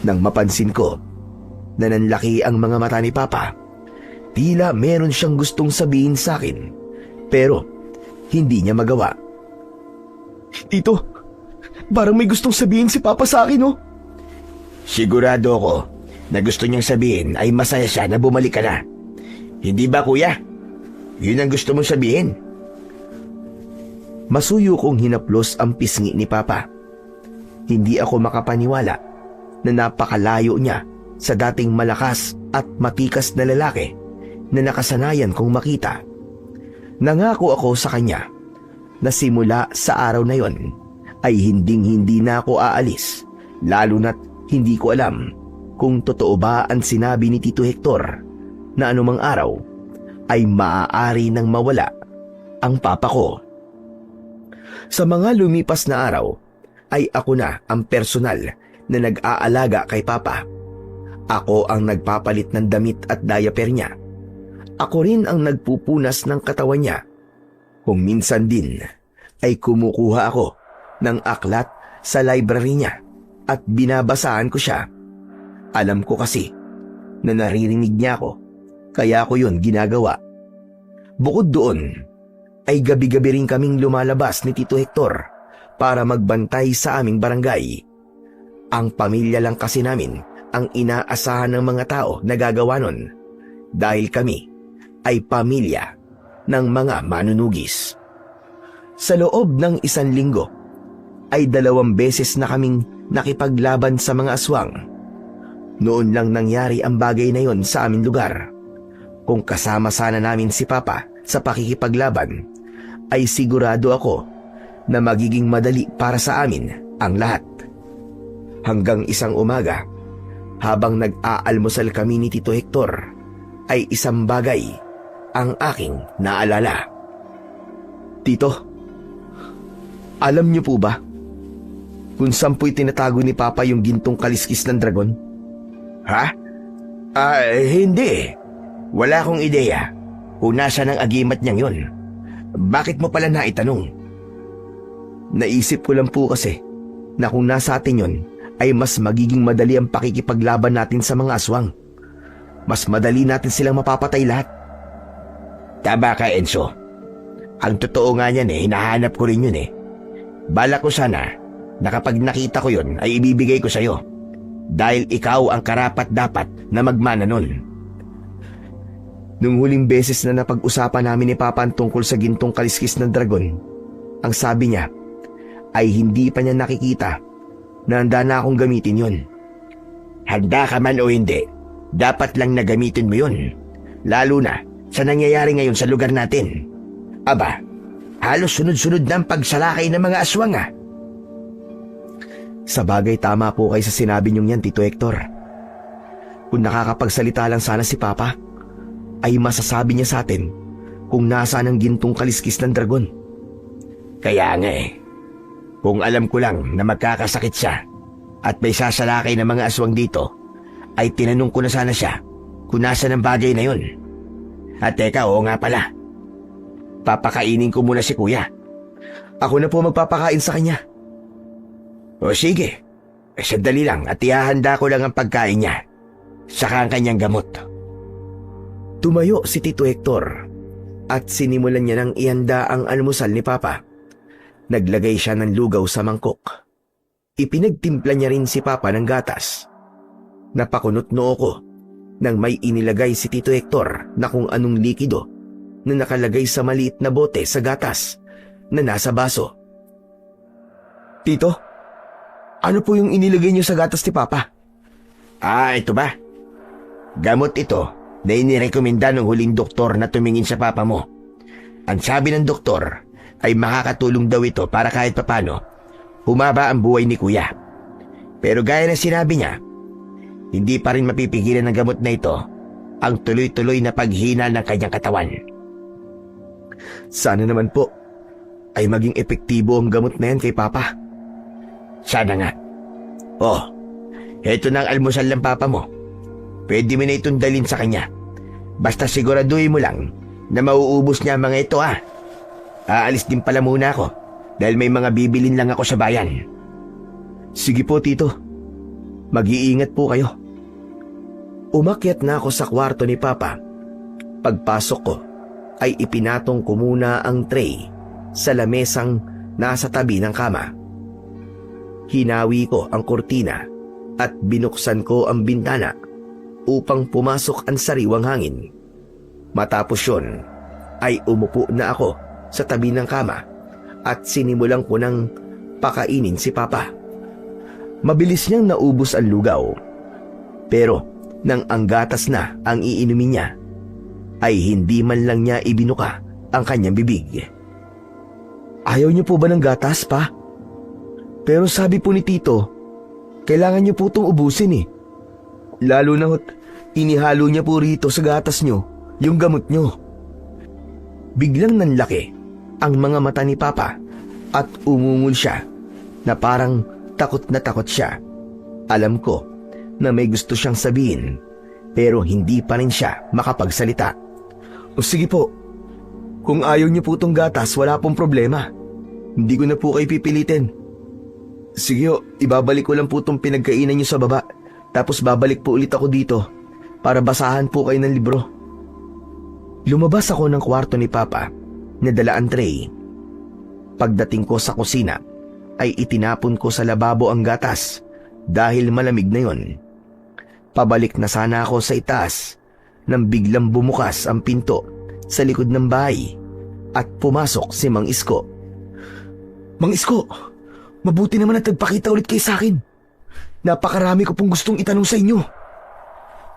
Nang mapansin ko na nanlaki ang mga mata ni Papa, tila meron siyang gustong sabihin sa akin, pero hindi niya magawa. Tito, parang may gustong sabihin si Papa sa akin, oh. Sigurado ako na gusto niyang sabihin ay masaya siya na bumalik ka na. Hindi ba, Kuya? Yun ang gusto mong sabihin. Masuyo kong hinaplos ang pisngi ni Papa. Hindi ako makapaniwala na napakalayo niya sa dating malakas at matikas na lalaki na nakasanayan kong makita. Nangako ako sa kanya na simula sa araw na yon ay hinding-hindi na ako aalis, lalo na't hindi ko alam kung totoo ba ang sinabi ni Tito Hector na anumang araw ay maaari nang mawala ang papa ko. Sa mga lumipas na araw ay ako na ang personal na nag-aalaga kay Papa. Ako ang nagpapalit ng damit at diaper niya. Ako rin ang nagpupunas ng katawan niya. Kung minsan din ay kumukuha ako ng aklat sa library niya at binabasahan ko siya. Alam ko kasi na naririnig niya ako, kaya ko yun ginagawa. Bukod doon, ay gabi-gabi rin kaming lumalabas ni Tito Hector para magbantay sa aming barangay. Ang pamilya lang kasi namin ang inaasahan ng mga tao na gagawa nun dahil kami ay pamilya ng mga manunugis. Sa loob ng 1 linggo ay 2 beses na kaming nakipaglaban sa mga aswang. Noon lang nangyari ang bagay na yon sa aming lugar. Kung kasama sana namin si Papa sa pakikipaglaban, ay sigurado ako na magiging madali para sa amin ang lahat. Hanggang isang umaga, habang nag-aalmusal kami ni Tito Hector, ay isang bagay ang aking naalala. Tito, alam niyo po ba kung saan po'y tinatago ni Papa yung gintong kaliskis ng dragon? Ha? Hindi. Wala akong ideya kung nasa ng agimat niyang yon. Bakit mo pala naitanong? Naisip ko lang po kasi na kung nasa atin yon, ay mas magiging madali ang pakikipaglaban natin sa mga aswang. Mas madali natin silang mapapatay lahat. Tama ka, Enzo. Ang totoo nga niyan hinahanap ko rin yun . Balak ko sana na kapag nakita ko yun ay ibibigay ko sa'yo. Dahil ikaw ang karapat-dapat na magmana nun. Nung huling beses na napag-usapan namin ni Papa tungkol sa gintong kaliskis ng dragon, ang sabi niya ay hindi pa niya nakikita na handa na akong gamitin yon. Handa ka man o hindi, dapat lang na gamitin mo yun. Lalo na sa nangyayari ngayon sa lugar natin. Aba, halos sunod-sunod na ang pagsalakay ng mga aswang . Sa bagay, tama po kayo sa sinabi niyong yan, Tito Hector. Kung nakakapagsalita lang sana si Papa, ay masasabi niya sa atin kung nasaan ang gintong kaliskis ng dragon. Kaya nga kung alam ko lang na magkakasakit siya, at may sasalakay ng mga aswang dito, ay tinanong ko na sana siya kung nasa ng bagay na yun. At teka, oo nga pala. Papakainin ko muna si kuya. Ako na po magpapakain sa kanya. O sige, sandali lang at ihahanda ko lang ang pagkain niya, saka ang kanyang gamot. Tumayo si Tito Hector at sinimulan niya nang ihanda ang almusal ni Papa. Naglagay siya ng lugaw sa mangkok. Ipinagtimpla niya rin si Papa ng gatas. Napakunot noo ko nang may inilagay si Tito Hector na kung anong likido na nakalagay sa maliit na bote sa gatas na nasa baso. Tito, ano po yung inilagay niyo sa gatas ni Papa? Ito ba? Gamot ito na inirekomenda ng huling doktor na tumingin sa papa mo. Ang sabi ng doktor ay makakatulong daw ito para kahit papano humaba ang buhay ni kuya. Pero gaya na sinabi niya, hindi pa rin mapipigilan ng gamot na ito ang tuloy-tuloy na paghina ng kanyang katawan. Sana naman po ay maging epektibo ang gamot na yan kay Papa. Sana nga. Heto na ang almusal ng papa mo. Pwede mo na itong dalhin sa kanya. Basta siguraduhin mo lang na mauubos niya mga ito Aalis din pala muna ako dahil may mga bibilin lang ako sa bayan. Sige po, Tito. Mag-iingat po kayo. Umakyat na ako sa kwarto ni Papa. Pagpasok ko ay ipinatong ko muna ang tray sa lamesang nasa tabi ng kama. Hinawi ko ang kurtina at binuksan ko ang bintana upang pumasok ang sariwang hangin. Matapos yun, ay umupo na ako sa tabi ng kama at sinimulan ko ng pakainin si Papa. Mabilis niyang naubos ang lugaw. Pero nang ang gatas na ang iinumin niya, ay hindi man lang niya ibinuka ang kanyang bibig. Ayaw niyo po ba ng gatas, Pa? Pero sabi po ni Tito, kailangan niyo po itong ubusin Lalo na inihalo niya po rito sa gatas niyo yung gamot niyo. Biglang nanlaki ang mga mata ni Papa at umungol siya na parang takot na takot siya. Alam ko na may gusto siyang sabihin pero hindi pa rin siya makapagsalita. O sige po, kung ayaw niyo po itong gatas wala pong problema. Hindi ko na po kayo pipilitin. Sige ibabalik ko lang po itong pinagkainan niyo sa baba. Tapos babalik po ulit ako dito para basahan po kayo ng libro. Lumabas ako ng kwarto ni Papa na dala ang tray. Pagdating ko sa kusina ay itinapon ko sa lababo ang gatas dahil malamig na yon. Pabalik na sana ako sa itaas nang biglang bumukas ang pinto sa likod ng bahay at pumasok si Mang Isko. Mang Isko, mabuti naman at nagpakita ulit kayo sa akin. Napakarami ko pong gustong itanong sa inyo.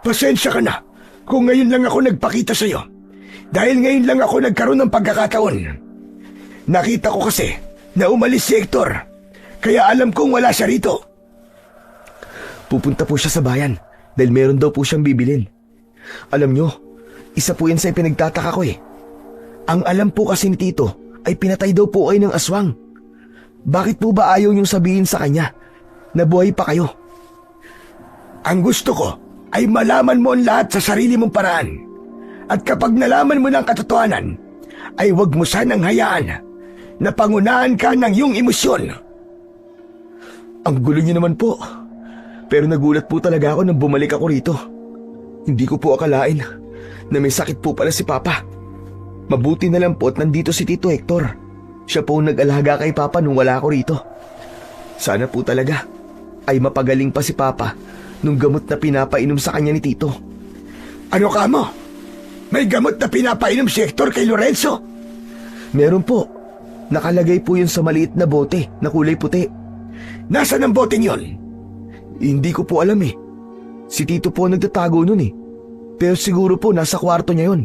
Pasensya ka na kung ngayon lang ako nagpakita sa iyo. Dahil ngayon lang ako nagkaroon ng pagkakataon. Nakita ko kasi na umalis si Hector. Kaya alam kong wala siya rito. Pupunta po siya sa bayan dahil meron daw po siyang bibilin. Alam nyo, isa po yan sa pinagtataka ko Ang alam po kasi ni Tito ay pinatay daw po kayo ng aswang. Bakit po ba ayaw niyong sabihin sa kanya na buhay pa kayo? Ang gusto ko ay malaman mo ang lahat sa sarili mong paraan. At kapag nalaman mo ng katotohanan, ay huwag mo sanang hayaan na pangunahan ka ng iyong emosyon. Ang gulo niyo naman po. Pero nagulat po talaga ako nang bumalik ako rito. Hindi ko po akalain na may sakit po pala si Papa. Mabuti na lang po at nandito si Tito Hector. Siya po nag-alaga kay Papa nung wala ako rito. Sana po talaga ay mapagaling pa si Papa nung gamot na pinapainom sa kanya ni Tito. Ano ka mo? May gamot na pinapainom si Hector kay Lorenzo? Meron po. Nakalagay po yun sa maliit na bote na kulay puti. Nasaan ang bote yun? Hindi ko po alam Si Tito po nagtatago nun Pero siguro po nasa kwarto niya yun.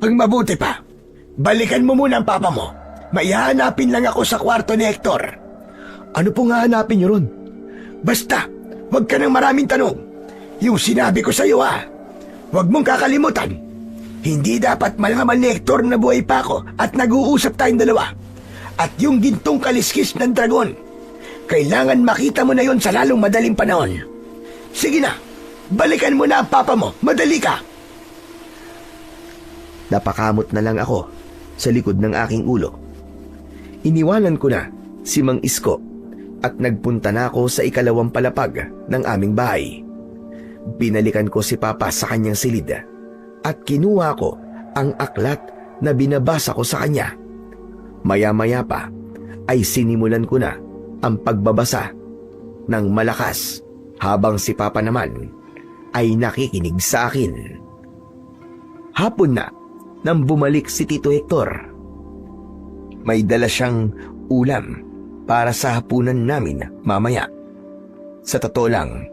Pag mabuti pa, balikan mo muna ang papa mo. May hahanapin lang ako sa kwarto ni Hector. Ano po nga hanapin niyo ron? Basta, huwag ka ng maraming tanong. Yung sinabi ko sa iyo huwag mong kakalimutan. Hindi dapat malaman ni Hector na buhay pa ako at nag-uusap tayong dalawa. At yung gintong kaliskis ng dragon, Kailangan makita mo na yon sa lalong madaling panahon. Sige na, balikan mo na ang papa mo. Madali ka! Napakamot na lang ako sa likod ng aking ulo. Iniwanan ko na si Mang Isko at nagpunta na ako sa ikalawang palapag ng aming bahay. Binalikan ko si Papa sa kanyang silid at kinuha ko ang aklat na binabasa ko sa kanya. Maya-maya pa ay sinimulan ko na ang pagbabasa ng malakas habang si Papa naman ay nakikinig sa akin. Hapon na nang bumalik si Tito Hector. May dala siyang ulam para sa hapunan namin mamaya. Sa totoo lang,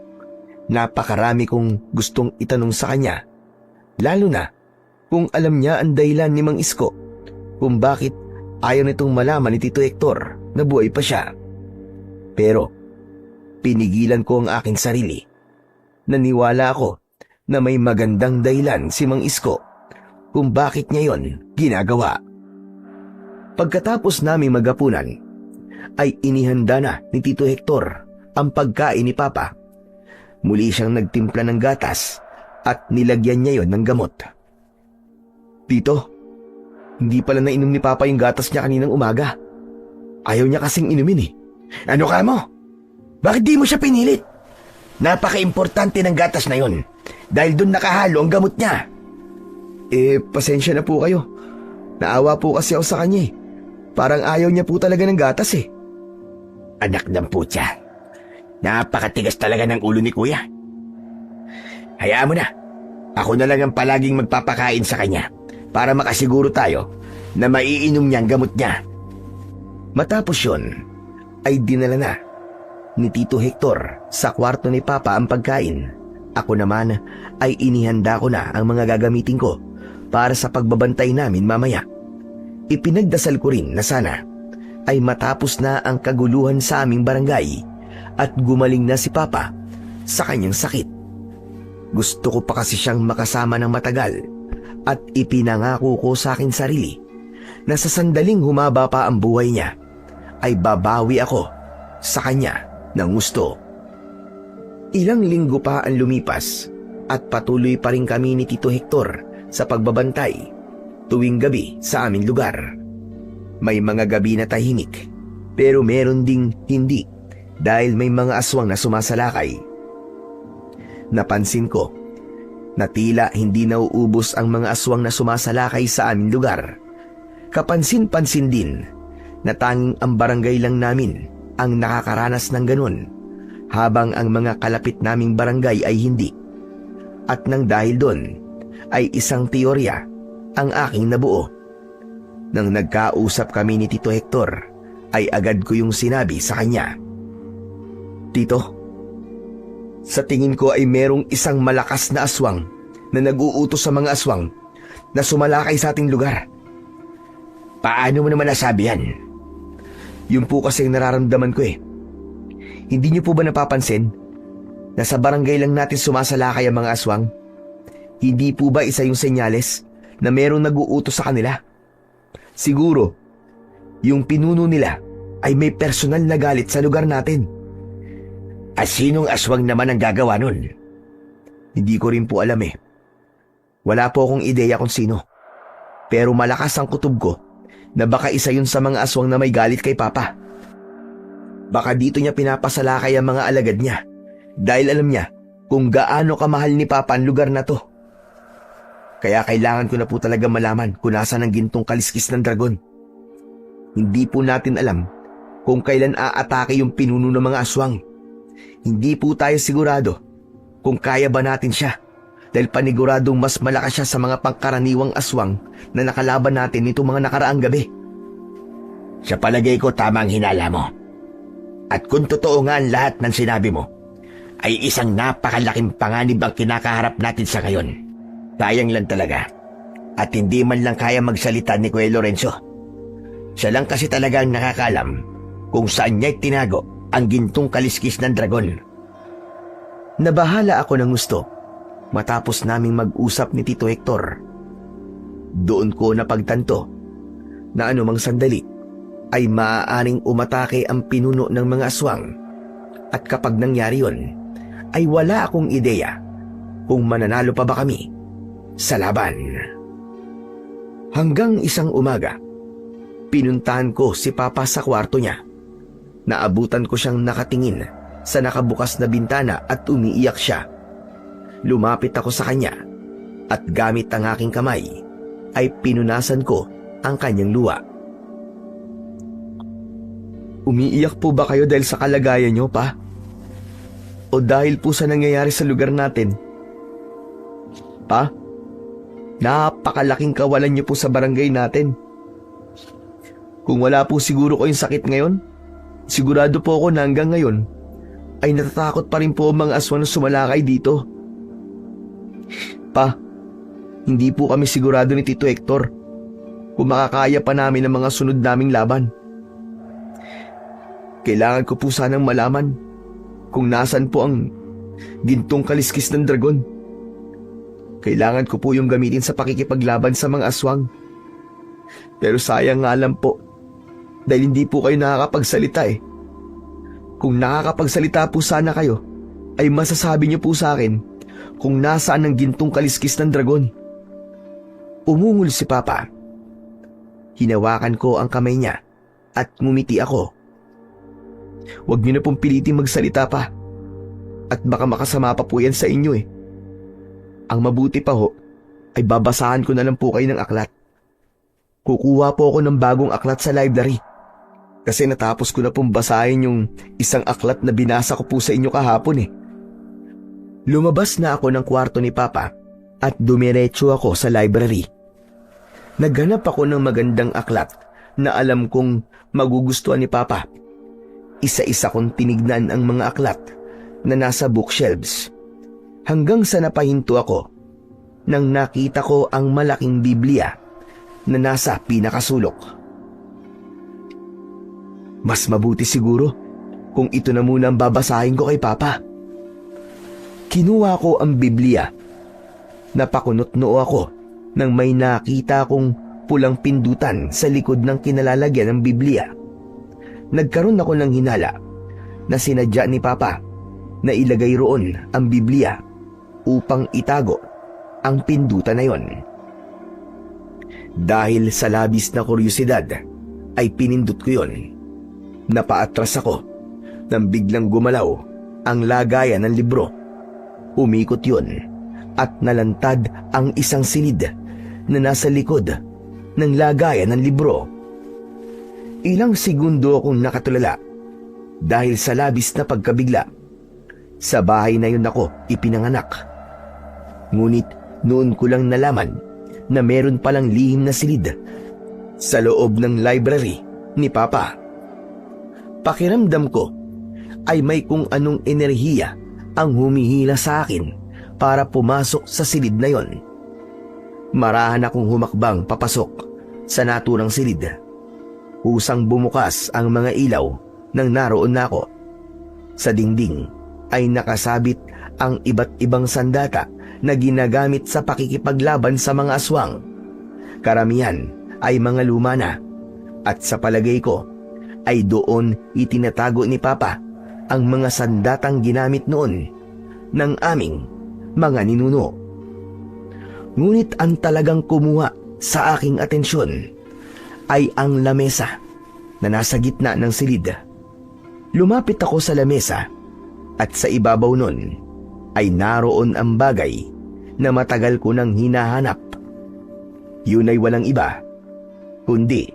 napakarami kong gustong itanong sa kanya, lalo na kung alam niya ang dahilan ni Mang Isko kung bakit ayaw nitong malaman ni Tito Hector na buhay pa siya. Pero pinigilan ko ang aking sarili. Naniwala ako na may magandang dahilan si Mang Isko kung bakit niya yon ginagawa. Pagkatapos namin maghapunan, ay inihanda na ni Tito Hector ang pagkain ni Papa. Muli siyang nagtimpla ng gatas at nilagyan niya yon ng gamot. Tito, hindi pala nainom ni Papa yung gatas niya kaninang umaga. Ayaw niya kasing inumin eh. Ano ka mo? Bakit di mo siya pinilit? Napaka-importante ng gatas na yon dahil doon nakahalo ang gamot niya. Pasensya na po kayo. Naawa po kasi ako sa kanya eh. Parang ayaw niya po talaga ng gatas eh. Anak ng putya. Napakatigas talaga ng ulo ni Kuya. Hayaan mo na. Ako na lang ang palaging magpapakain sa kanya para makasiguro tayo na maiinom niya ang gamot niya. Matapos yun, ay dinala na ni Tito Hector sa kwarto ni Papa ang pagkain. Ako naman ay inihanda ko na ang mga gagamitin ko para sa pagbabantay namin mamaya. Ipinagdasal ko rin na sana ay matapos na ang kaguluhan sa aming barangay at gumaling na si Papa sa kanyang sakit. Gusto ko pa kasi siyang makasama ng matagal at ipinangako ko sa aking sarili na sa sandaling humaba pa ang buhay niya ay babawi ako sa kanya ng gusto. Ilang linggo pa ang lumipas at patuloy pa rin kami ni Tito Hector sa pagbabantay tuwing gabi sa aming lugar. May mga gabi na tahimik pero meron ding hindi dahil may mga aswang na sumasalakay. Napansin ko na tila hindi nauubos ang mga aswang na sumasalakay sa aming lugar. Kapansin-pansin din na tanging ang barangay lang namin ang nakakaranas ng ganun habang ang mga kalapit naming barangay ay hindi. At nang dahil doon ay isang teorya ang aking nabuo. Nang nagkausap kami ni Tito Hector ay agad ko yung sinabi sa kanya. Tito, sa tingin ko ay merong isang malakas na aswang na nag-uutos sa mga aswang na sumalakay sa ating lugar. Paano mo naman nasabi yan? Yun po kasi ang nararamdaman ko eh. Hindi niyo po ba napapansin na sa barangay lang natin sumasalakay ang mga aswang? Hindi po ba isa yung senyales na merong nag-uutos sa kanila? Siguro, yung pinuno nila ay may personal na galit sa lugar natin. At sinong aswang naman ang gagawa nun? Hindi ko rin po alam eh. Wala po akong ideya kung sino. Pero malakas ang kutob ko na baka isa yun sa mga aswang na may galit kay Papa. Baka dito niya pinapasalakay ang mga alagad niya dahil alam niya kung gaano kamahal ni Papa ang lugar na to. Kaya kailangan ko na po talaga malaman kung nasaan ang gintong kaliskis ng dragon. Hindi po natin alam kung kailan aatake yung pinuno ng mga aswang. Hindi po tayo sigurado kung kaya ba natin siya dahil paniguradong mas malakas siya sa mga pangkaraniwang aswang na nakalaban natin nitong mga nakaraang gabi. Sa palagay ko tama ang hinala mo. At kung totoo nga ang lahat ng sinabi mo, ay isang napakalaking panganib ang kinakaharap natin sa ngayon. Sayang lang talaga. At hindi man lang kaya magsalita ni Kuya Lorenzo. Siya lang kasi talaga ang nakakalam kung saan niya tinago ang gintong kaliskis ng dragon. Nabahala ako ng gusto matapos naming mag-usap ni Tito Hector. Doon ko napagtanto na anumang sandali ay maaaring umatake ang pinuno ng mga aswang. At kapag nangyari yun, ay wala akong ideya kung mananalo pa ba kami sa laban. Hanggang isang umaga, pinuntahan ko si Papa sa kwarto niya. Naabutan ko siyang nakatingin sa nakabukas na bintana at umiiyak siya. Lumapit ako sa kanya at gamit ang aking kamay ay pinunasan ko ang kanyang luha. Umiiyak po ba kayo dahil sa kalagayan niyo, Pa? O dahil po sa nangyayari sa lugar natin? Pa, napakalaking kawalan niyo po sa barangay natin. Kung wala po siguro kayong sakit ngayon, sigurado po ako na hanggang ngayon ay natatakot pa rin po ang mga aswang na sumalakay dito. Pa, hindi po kami sigurado ni Tito Hector kung makakaya pa namin ang mga sunod naming laban. Kailangan ko po sanang malaman kung nasan po ang gintong kaliskis ng dragon. Kailangan ko po yung gamitin sa pakikipaglaban sa mga aswang. Pero sayang nga lang po, dahil hindi po kayo nakakapagsalita eh. Kung nakakapagsalita po sana kayo, ay masasabi niyo po sa akin kung nasaan ang gintong kaliskis ng dragon. Umungol si Papa. Hinawakan ko ang kamay niya at ngumiti ako. Huwag niyo na pong piliting magsalita, Pa. At baka makasama pa po yan sa inyo eh. Ang mabuti pa ho, ay babasahan ko na lang po kayo ng aklat. Kukuha po ako ng bagong aklat sa library. Kasi natapos ko na pong basahin yung isang aklat na binasa ko po sa inyo kahapon eh. Lumabas na ako ng kwarto ni Papa at dumiretso ako sa library. Naghanap ako ng magandang aklat na alam kong magugustuhan ni Papa. Isa-isa kong tinignan ang mga aklat na nasa bookshelves hanggang sa napahinto ako nang nakita ko ang malaking Biblia na nasa pinakasulok. Mas mabuti siguro kung ito na muna ang babasahin ko kay Papa. Kinuha ko ang Biblia. Napakunot noo ako nang may nakita kong pulang pindutan sa likod ng kinalalagyan ng Biblia. Nagkaroon ako ng hinala na sinadya ni Papa na ilagay roon ang Biblia upang itago ang pindutan na yon. Dahil sa labis na kuryosidad ay pinindot ko yon. Napaatras ako nang biglang gumalaw ang lagayan ng libro. Umikot yon at nalantad ang isang silid na nasa likod ng lagayan ng libro. Ilang segundo akong nakatulala dahil sa labis na pagkabigla. Sa bahay na yun ako ipinanganak. Ngunit noon ko lang nalaman na meron palang lihim na silid sa loob ng library ni Papa. Pakiramdam ko ay may kung anong enerhiya ang humihila sa akin para pumasok sa silid na yon. Marahan akong humakbang papasok sa naturang silid. Husang bumukas ang mga ilaw nang naroon na ako. Sa dingding ay nakasabit ang iba't ibang sandata na ginagamit sa pakikipaglaban sa mga aswang. Karamihan ay mga luma na at sa palagay ko ay doon itinatago ni Papa ang mga sandatang ginamit noon ng aming mga ninuno. Ngunit ang talagang kumuha sa aking atensyon ay ang lamesa na nasa gitna ng silid. Lumapit ako sa lamesa at sa ibabaw nun ay naroon ang bagay na matagal ko nang hinahanap. Yun ay walang iba kundi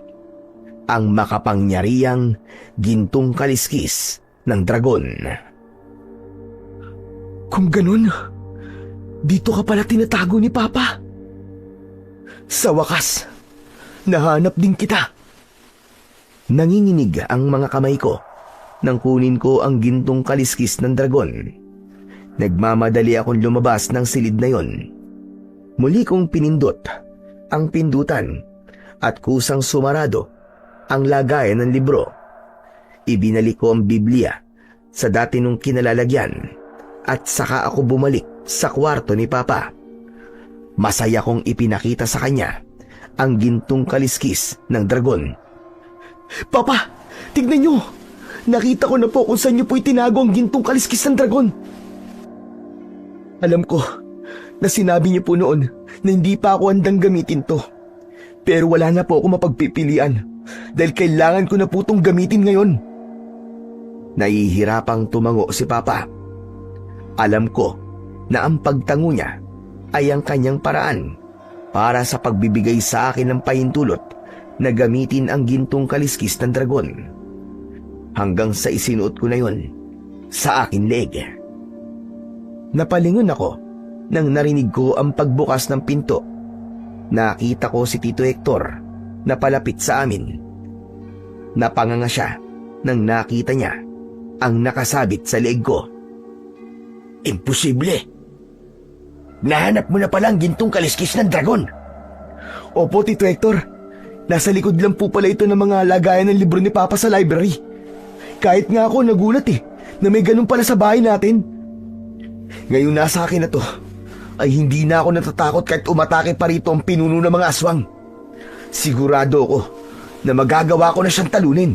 ang makapangyarihang gintong kaliskis ng dragon. Kung ganun, dito ka pala tinatago ni Papa. Sa wakas, nahanap din kita. Nanginginig ang mga kamay ko nang kunin ko ang gintong kaliskis ng dragon. Nagmamadali akong lumabas ng silid na yon. Muli kong pinindot ang pindutan at kusang sumarado ang lagayan ng libro. Ibinalik ko ang Biblia sa dati nung kinalalagyan at saka ako bumalik sa kwarto ni Papa. Masaya kong ipinakita sa kanya ang gintong kaliskis ng dragon. Papa, tignan nyo! Nakita ko na po kung saan nyo po itinago ang gintong kaliskis ng dragon. Alam ko na sinabi niyo po noon na hindi pa ako handang gamitin to. Pero wala na po ako mapagpipilian dahil kailangan ko na po itong gamitin ngayon. Nahihirapang tumango si Papa. Alam ko na ang pagtango niya ay ang kanyang paraan para sa pagbibigay sa akin ng pahintulot na gamitin ang gintong kaliskis ng dragon. Hanggang sa isinuot ko na yon sa akin leeg. Napalingon ako nang narinig ko ang pagbukas ng pinto. Nakita ko si Tito Hector na palapit sa amin. Napanganga siya nang nakita niya ang nakasabit sa leeg ko. Imposible! Nahanap mo na palang gintong kaliskis ng dragon. Opo, Tito Hector. Nasa likod lang po pala ito ng mga lagayan ng libro ni Papa sa library. Kahit nga ako nagulat na may ganun pala sa bahay natin. Ngayon nasa akin na to, ay hindi na ako natatakot kahit umatake pa rito ang pinuno ng mga aswang. Sigurado ako na magagawa ko na siyang talunin.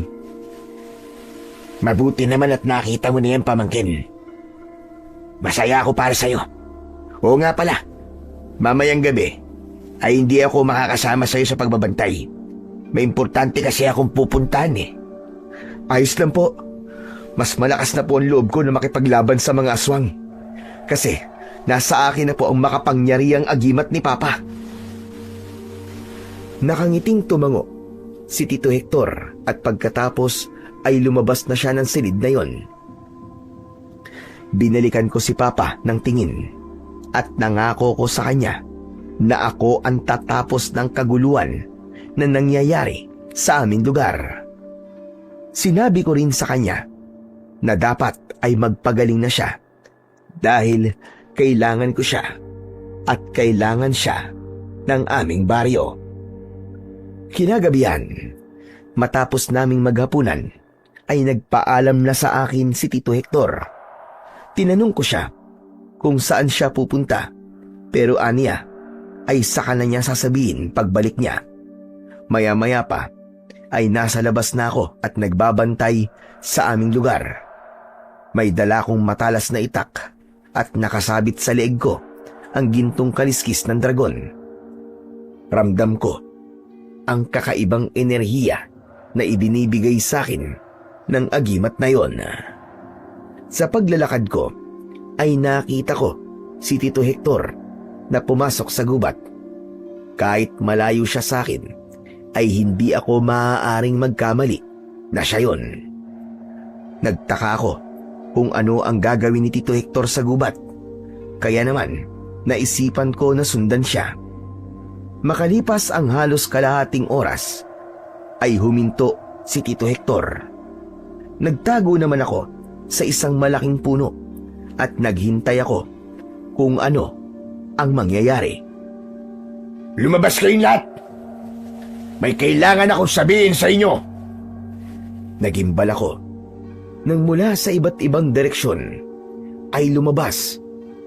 Mabuti naman at nakita mo na yan, pamangkin. Masaya ako para sa'yo. Oo nga pala, mamayang gabi ay hindi ako makakasama sa'yo sa pagbabantay. May importante kasi akong pupuntahan Ayos lang po. Mas malakas na po ang loob ko na makipaglaban sa mga aswang. Kasi nasa akin na po ang makapangyarihang agimat ni Papa. Nakangiting tumango si Tito Hector at pagkatapos ay lumabas na siya ng silid na yon. Binalikan ko si Papa ng tingin at nangako ko sa kanya na ako ang tatapos ng kaguluhan na nangyayari sa aming lugar. Sinabi ko rin sa kanya na dapat ay magpagaling na siya dahil kailangan ko siya at kailangan siya ng aming baryo. Kinagabihan, matapos naming maghapunan, ay nagpaalam na sa akin si Tito Hector. Tinanong ko siya kung saan siya pupunta, pero aniya ay saka na niya sasabihin pagbalik niya. Maya-maya pa ay nasa labas na ako at nagbabantay sa aming lugar. May dala kong matalas na itak at nakasabit sa leeg ko ang gintong kaliskis ng dragon. Ramdam ko ang kakaibang enerhiya na ibinibigay sa akin ng agimat na yon. Sa paglalakad ko ay nakita ko si Tito Hector na pumasok sa gubat. Kahit malayo siya sa akin, ay hindi ako maaaring magkamali na siya yon. Nagtaka ako kung ano ang gagawin ni Tito Hector sa gubat. Kaya naman, naisipan ko na sundan siya. Makalipas ang halos kalahating oras, ay huminto si Tito Hector. Nagtago naman ako sa isang malaking puno at naghintay ako kung ano ang mangyayari. Lumabas kayong lahat! May kailangan akong sabihin sa inyo. Nagimbal ako nang mula sa iba't ibang direksyon ay lumabas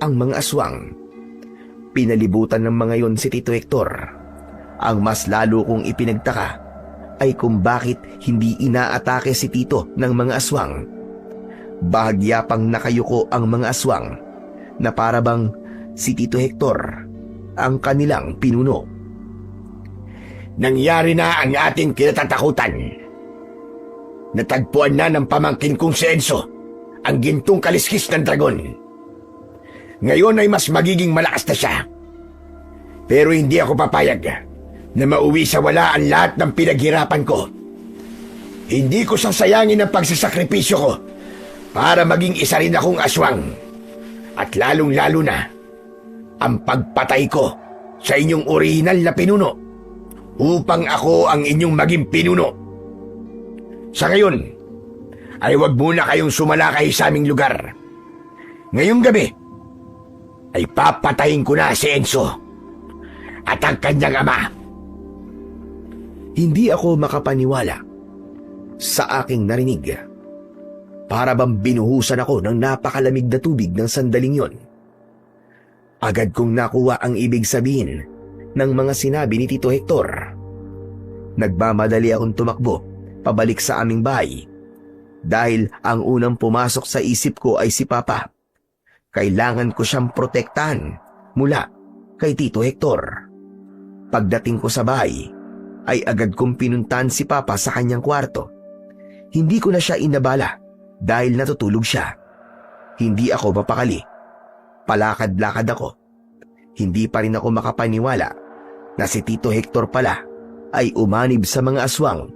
ang mga aswang. Pinalibutan ng mga yon si Tito Hector. Ang mas lalo kong ipinagtaka ay kung bakit hindi inaatake si Tito ng mga aswang. Bahagya pang nakayuko ang mga aswang na para bang si Tito Hector ang kanilang pinuno. Nangyari na ang ating kinatatakutan. Natagpuan na ng pamangkin kong si Enzo ang gintong kaliskis ng dragon. Ngayon ay mas magiging malakas na siya. Pero hindi ako papayag na mauwi sa wala ang lahat ng pinaghirapan ko. Hindi ko sasayangin ang pagsasakripisyo ko para maging isa rin akong aswang. At lalong-lalo na ang pagpatay ko sa inyong orihinal na pinuno upang ako ang inyong maging pinuno. Sa ngayon, ay wag muna kayong sumalakay sa aming lugar. Ngayong gabi, ay papatayin ko na si Enzo at ang kanyang ama. Hindi ako makapaniwala sa aking narinig. Para bang binuhusan ako ng napakalamig na tubig ng sandaling yon. Agad kong nakuha ang ibig sabihin ng mga sinabi ni Tito Hector. Nagmamadali akong tumakbo pabalik sa aming bahay. Dahil ang unang pumasok sa isip ko ay si Papa. Kailangan ko siyang protektahan mula kay Tito Hector. Pagdating ko sa bahay, ay agad kong pinuntahan si Papa sa kanyang kwarto. Hindi ko na siya inabala dahil natutulog siya. Hindi ako mapakali. Palakad-lakad ako. Hindi pa rin ako makapaniwala na si Tito Hector pala ay umanib sa mga aswang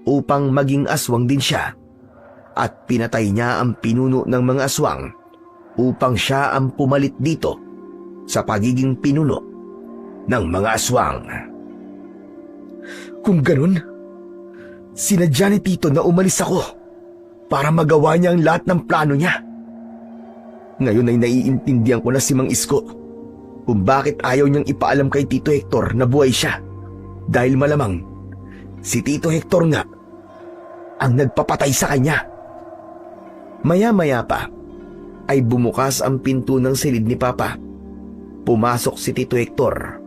upang maging aswang din siya. At pinatay niya ang pinuno ng mga aswang upang siya ang pumalit dito sa pagiging pinuno ng mga aswang. Kung ganun, sinadya ni Tito na umalis ako para magawa niya ang lahat ng plano niya. Ngayon ay naiintindihan ko na si Mang Isko kung bakit ayaw niyang ipaalam kay Tito Hector na buhay siya. Dahil malamang si Tito Hector nga ang nagpapatay sa kanya. Maya-maya pa ay bumukas ang pinto ng silid ni Papa. Pumasok si Tito Hector.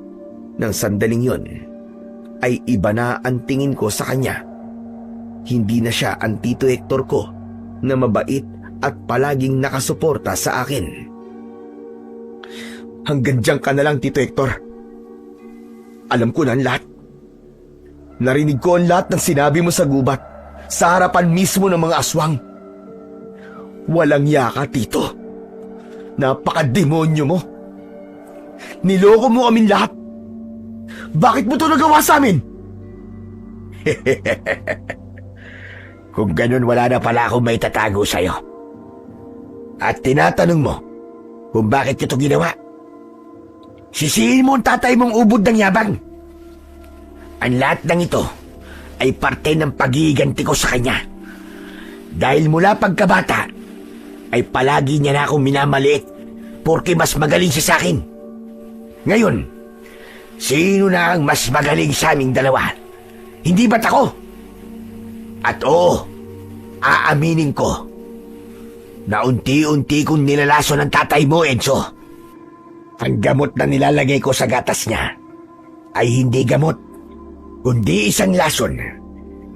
Nang sandaling yon, ay iba na ang tingin ko sa kanya. Hindi na siya ang Tito Hector ko na mabait at palaging nakasuporta sa akin. Hanggang diyan ka na lang, Tito Hector. Alam ko na ang lahat. Narinig ko ang lahat ng sinabi mo sa gubat, sa harapan mismo ng mga aswang. Walang yaka, Tito. Napaka-demonyo mo. Niloko mo kaming lahat. Bakit mo ito nagawa sa amin? Kung ganun, wala na pala akong may tatago sa'yo. At tinatanong mo kung bakit ito ginawa. Sisihin mo ang tatay mong ubod ng yabang. Ang lahat ng ito ay parte ng pag-iiganti ko sa kanya. Dahil mula pagkabata, ay palagi niya na akong minamaliit porke mas magaling siya sa akin. Ngayon, sino na ang mas magaling sa aming dalawa? Hindi ba't ako? At oo, aaminin ko na unti-unti kong nilalaso ng tatay mo, Enzo. Ang gamot na nilalagay ko sa gatas niya ay hindi gamot, kundi isang lason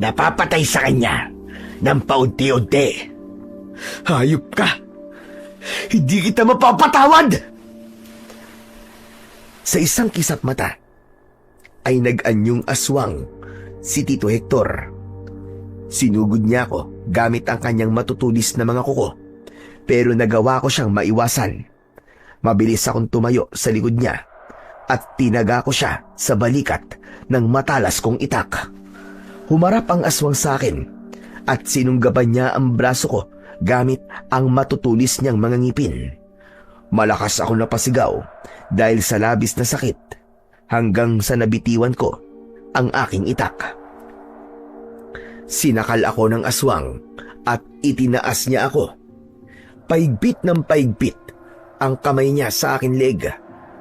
na papatay sa kanya ng paunti-unti. Hayop ka! Hindi kita mapapatawad! Sa isang kisap mata, ay nag-anyong aswang si Tito Hector. Sinugod niya ako gamit ang kanyang matutulis na mga kuko, pero nagawa ko siyang maiwasan. Mabilis akong tumayo sa likod niya at tinaga ko siya sa balikat ng matalas kong itak. Humarap ang aswang sa akin at sinunggaban niya ang braso ko gamit ang matutulis niyang mga ngipin. Malakas ako napasigaw dahil sa labis na sakit hanggang sa nabitiwan ko ang aking itak. Sinakal ako ng aswang at itinaas niya ako. Paigpit ng paigpit ang kamay niya sa akin leg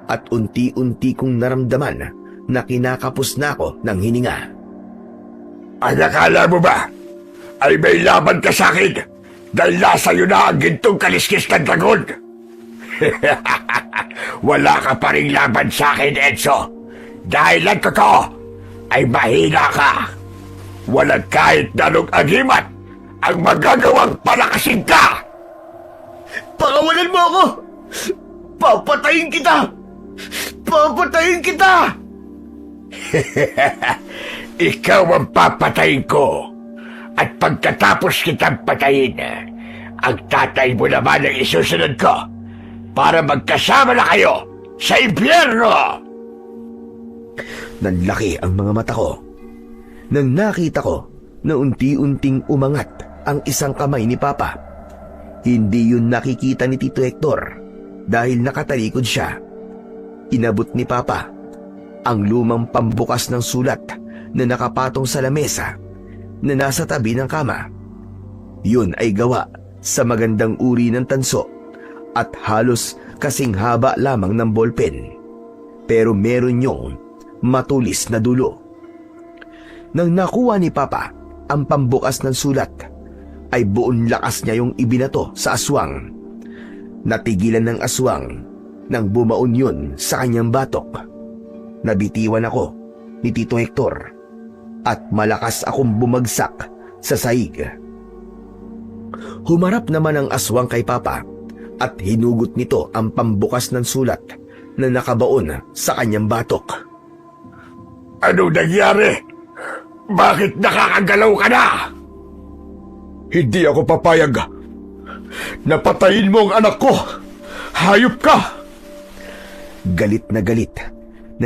at unti-unti kong naramdaman na kinakapos na ako ng hininga. Ang akala mo ba ay may laban ka sa akin dahil nasa iyo na ang gintong kaliskis ng dragon? Wala ka pa rin laban sa akin, Enzo. Dahil ang totoo ay mahina ka. Walang kahit nanong agimat ang magagawang palakasin ka. Pakawalan mo ako! Papatayin kita! Papatayin kita! Ikaw ang papatayin ko. At pagkatapos kitang patayin, ang tatay mo naman ang isusunod ko para magkasama na kayo sa impyerno. Nanlaki ang mga mata ko nang nakita ko na unti-unting umangat ang isang kamay ni Papa. Hindi yun nakikita ni Tito Hector dahil nakatalikod siya. Inabot ni Papa ang lumang pambukas ng sulat na nakapatong sa lamesa na nasa tabi ng kama. Yun ay gawa sa magandang uri ng tanso at halos kasing haba lamang ng ballpen. Pero meron yung matulis na dulo. Nang nakuha ni Papa ang pambukas ng sulat, ay buong lakas niya yung ibinato sa aswang. Natigilan ng aswang nang bumaon yun sa kanyang batok. Nabitiwan ako ni Tito Hector at malakas akong bumagsak sa sahig. Humarap naman ang aswang kay Papa at hinugot nito ang pambukas ng sulat na nakabaon sa kanyang batok. Ano nangyari? Bakit nakakagalaw ka na? Hindi ako papayag. Napatayin mo ang anak ko. Hayop ka! Galit na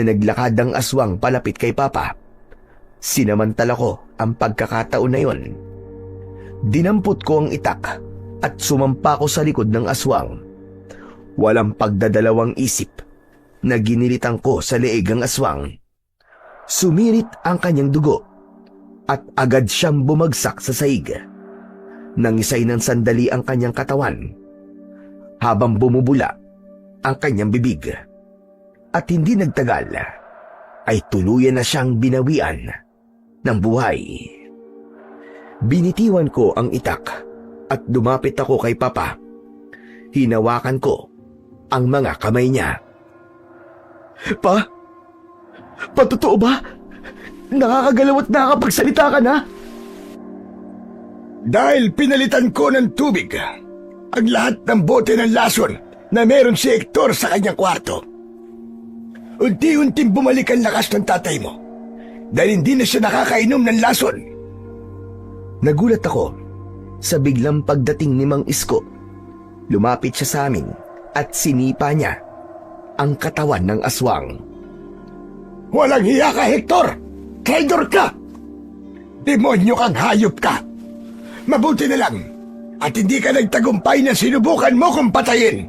naglakad ang aswang palapit kay Papa. Sinamantala ko ang pagkakataon na yon. Dinampot ko ang itak at sumampa ko sa likod ng aswang. Walang pagdadalawang isip na ginilitan ko sa leeg ang aswang. Sumirit ang kanyang dugo at agad siyang bumagsak sa sahig. Nangisay ng sandali ang kanyang katawan habang bumubula ang kanyang bibig. At hindi nagtagal ay tuluyan na siyang binawian ng buhay. Binitiwan ko ang itak at dumapit ako kay Papa. Hinawakan ko ang mga kamay niya. Pa? Totoo ba? Nakakagalaw at nakakapagsalita ka na? Dahil pinalitan ko ng tubig ang lahat ng bote ng lason na meron si Hector sa kanyang kwarto. Unti-unting bumalik ang lakas ng tatay mo dahil hindi na siya nakakainom ng lason. Nagulat ako sa biglang pagdating ni Mang Isko. Lumapit siya sa amin at sinipa niya ang katawan ng aswang. Walang hiya ka, Hector! Traidor ka! Demonyo kang hayop ka! Mabuti na lang at hindi ka nagtagumpay na sinubukan mo kung patayin.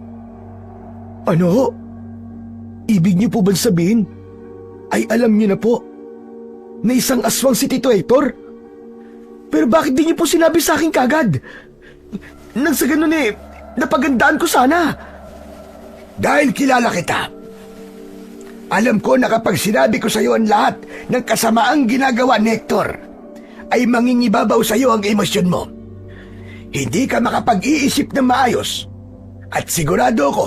Ano? Ibig niyo po ba sabihin ay alam niyo na po na isang aswang si Tito Hector? Pero bakit di niyo po sinabi sa akin kagad? Nang sa ganun napagandaan ko sana. Dahil kilala kita. Alam ko na kapag sinabi ko sa iyo ang lahat ng kasamaang ginagawa ni Hector, ay mangingibabaw sa iyo ang emosyon mo. Hindi ka makapag-iisip ng maayos at sigurado ko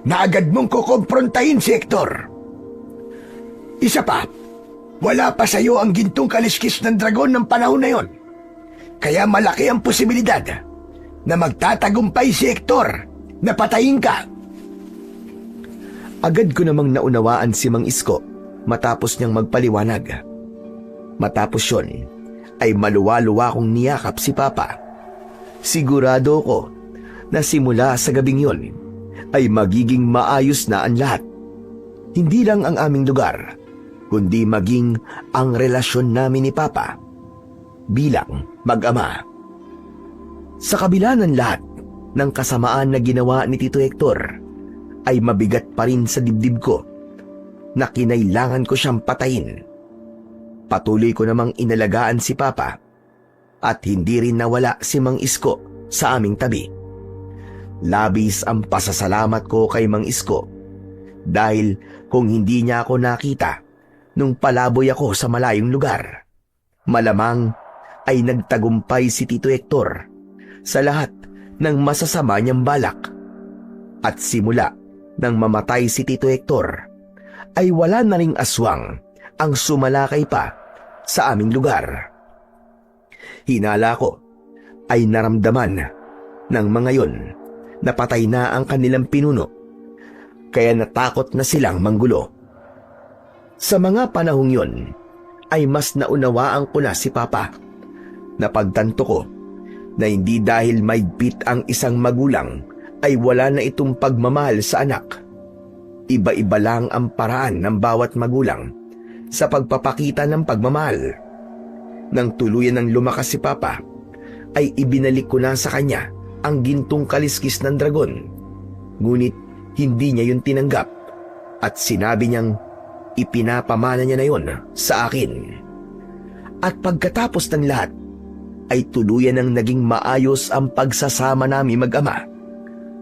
na agad mong kukomprontahin si Hector. Isa pa, wala pa sa iyo ang gintong kaliskis ng dragon ng panahon na yon. Kaya malaki ang posibilidad na magtatagumpay si Hector na patayin ka. Agad ko namang naunawaan si Mang Isko matapos niyang magpaliwanag. Matapos yun, ay maluwa-luwa kong niyakap si Papa. Sigurado ko na simula sa gabing yon ay magiging maayos na ang lahat. Hindi lang ang aming lugar, kundi maging ang relasyon namin ni Papa bilang mag-ama. Sa kabila ng lahat ng kasamaan na ginawa ni Tito Hector, ay mabigat pa rin sa dibdib ko na kinailangan ko siyang patayin. Patuloy ko namang inalagaan si Papa at hindi rin nawala si Mang Isko sa aming tabi. Labis ang pasasalamat ko kay Mang Isko dahil kung hindi niya ako nakita nung palaboy ako sa malayong lugar, malamang ay nagtagumpay si Tito Hector sa lahat ng masasama niyang balak. At simula nang mamatay si Tito Hector, ay wala na ring aswang ang sumalakay pa sa aming lugar. Hinala ko ay naramdaman ng mga yon na patay na ang kanilang pinuno, kaya natakot na silang manggulo. Sa mga panahong yon ay mas naunawaan ko na si Papa. Napagtanto ko na hindi dahil maigpit ang isang magulang ay wala na itong pagmamahal sa anak. Iba-iba lang ang paraan ng bawat magulang sa pagpapakita ng pagmamahal. Nang tuluyan ng lumakas si Papa, ay ibinalik ko na sa kanya ang gintong kaliskis ng dragon. Ngunit hindi niya yun tinanggap at sinabi niyang ipinapamana niya na yun sa akin. At pagkatapos ng lahat, ay tuluyan ng naging maayos ang pagsasama namin mag-ama.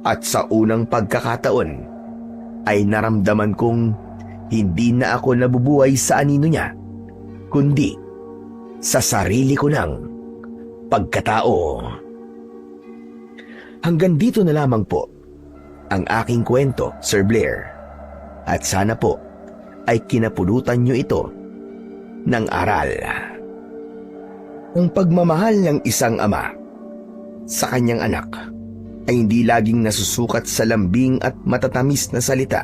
At sa unang pagkakataon, ay naramdaman kong hindi na ako nabubuhay sa anino niya, kundi sa sarili ko ng pagkatao. Hanggang dito na lamang po ang aking kwento, Sir Blair. At sana po ay kinapulutan niyo ito ng aral. Ang pagmamahal ng isang ama sa kanyang anak ay hindi laging nasusukat sa lambing at matatamis na salita,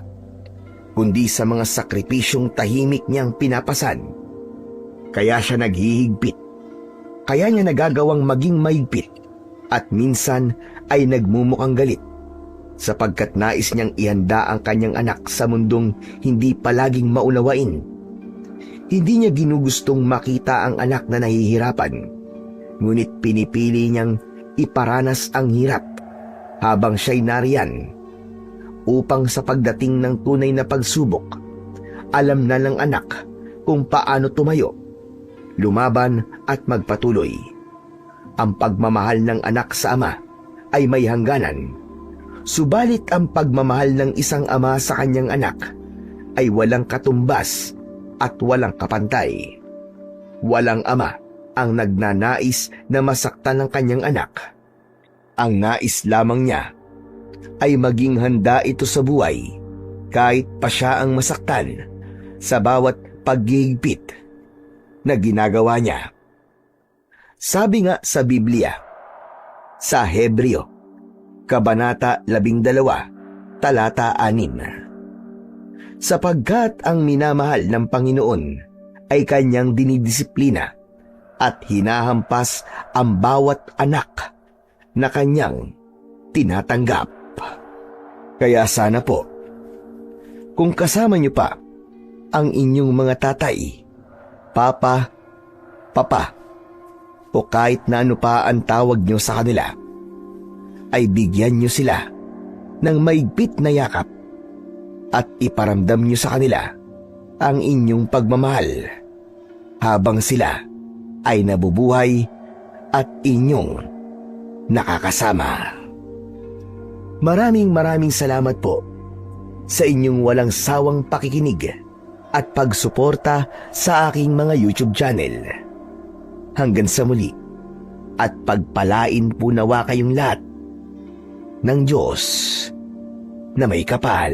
kundi sa mga sakripisyong tahimik niyang pinapasan. Kaya siya naghihigpit. Kaya niya nagagawang maging mahigpit at minsan ay nagmumukhang galit sapagkat nais niyang ihanda ang kanyang anak sa mundong hindi palaging maunawain. Hindi niya ginugustong makita ang anak na nahihirapan, ngunit pinipili niyang iparanas ang hirap habang siya'y nariyan upang sa pagdating ng tunay na pagsubok, alam na ng anak kung paano tumayo, lumaban at magpatuloy. Ang pagmamahal ng anak sa ama ay may hangganan, subalit ang pagmamahal ng isang ama sa kanyang anak ay walang katumbas at walang kapantay. Walang ama ang nagnanais na masaktan ng kanyang anak. Ang nais lamang niya ay maging handa ito sa buhay kahit pa siya ang masaktan sa bawat paghihigpit na ginagawa niya. Sabi nga sa Biblia, sa Hebreo, Kabanata 12, Talata 6, sapagkat ang minamahal ng Panginoon ay kanyang dinidisiplina at hinahampas ang bawat anak na kanyang tinatanggap. Kaya sana po, kung kasama niyo pa ang inyong mga tatay, papa, papa, o kahit na ano pa ang tawag niyo sa kanila, ay bigyan niyo sila ng maigpit na yakap at iparamdam niyo sa kanila ang inyong pagmamahal habang sila ay nabubuhay at inyong nakakasama. Maraming salamat po sa inyong walang sawang pakikinig at pagsuporta sa aking mga YouTube channel. Hanggang sa muli, at pagpalain po nawa kayong lahat ng Diyos na may kapal.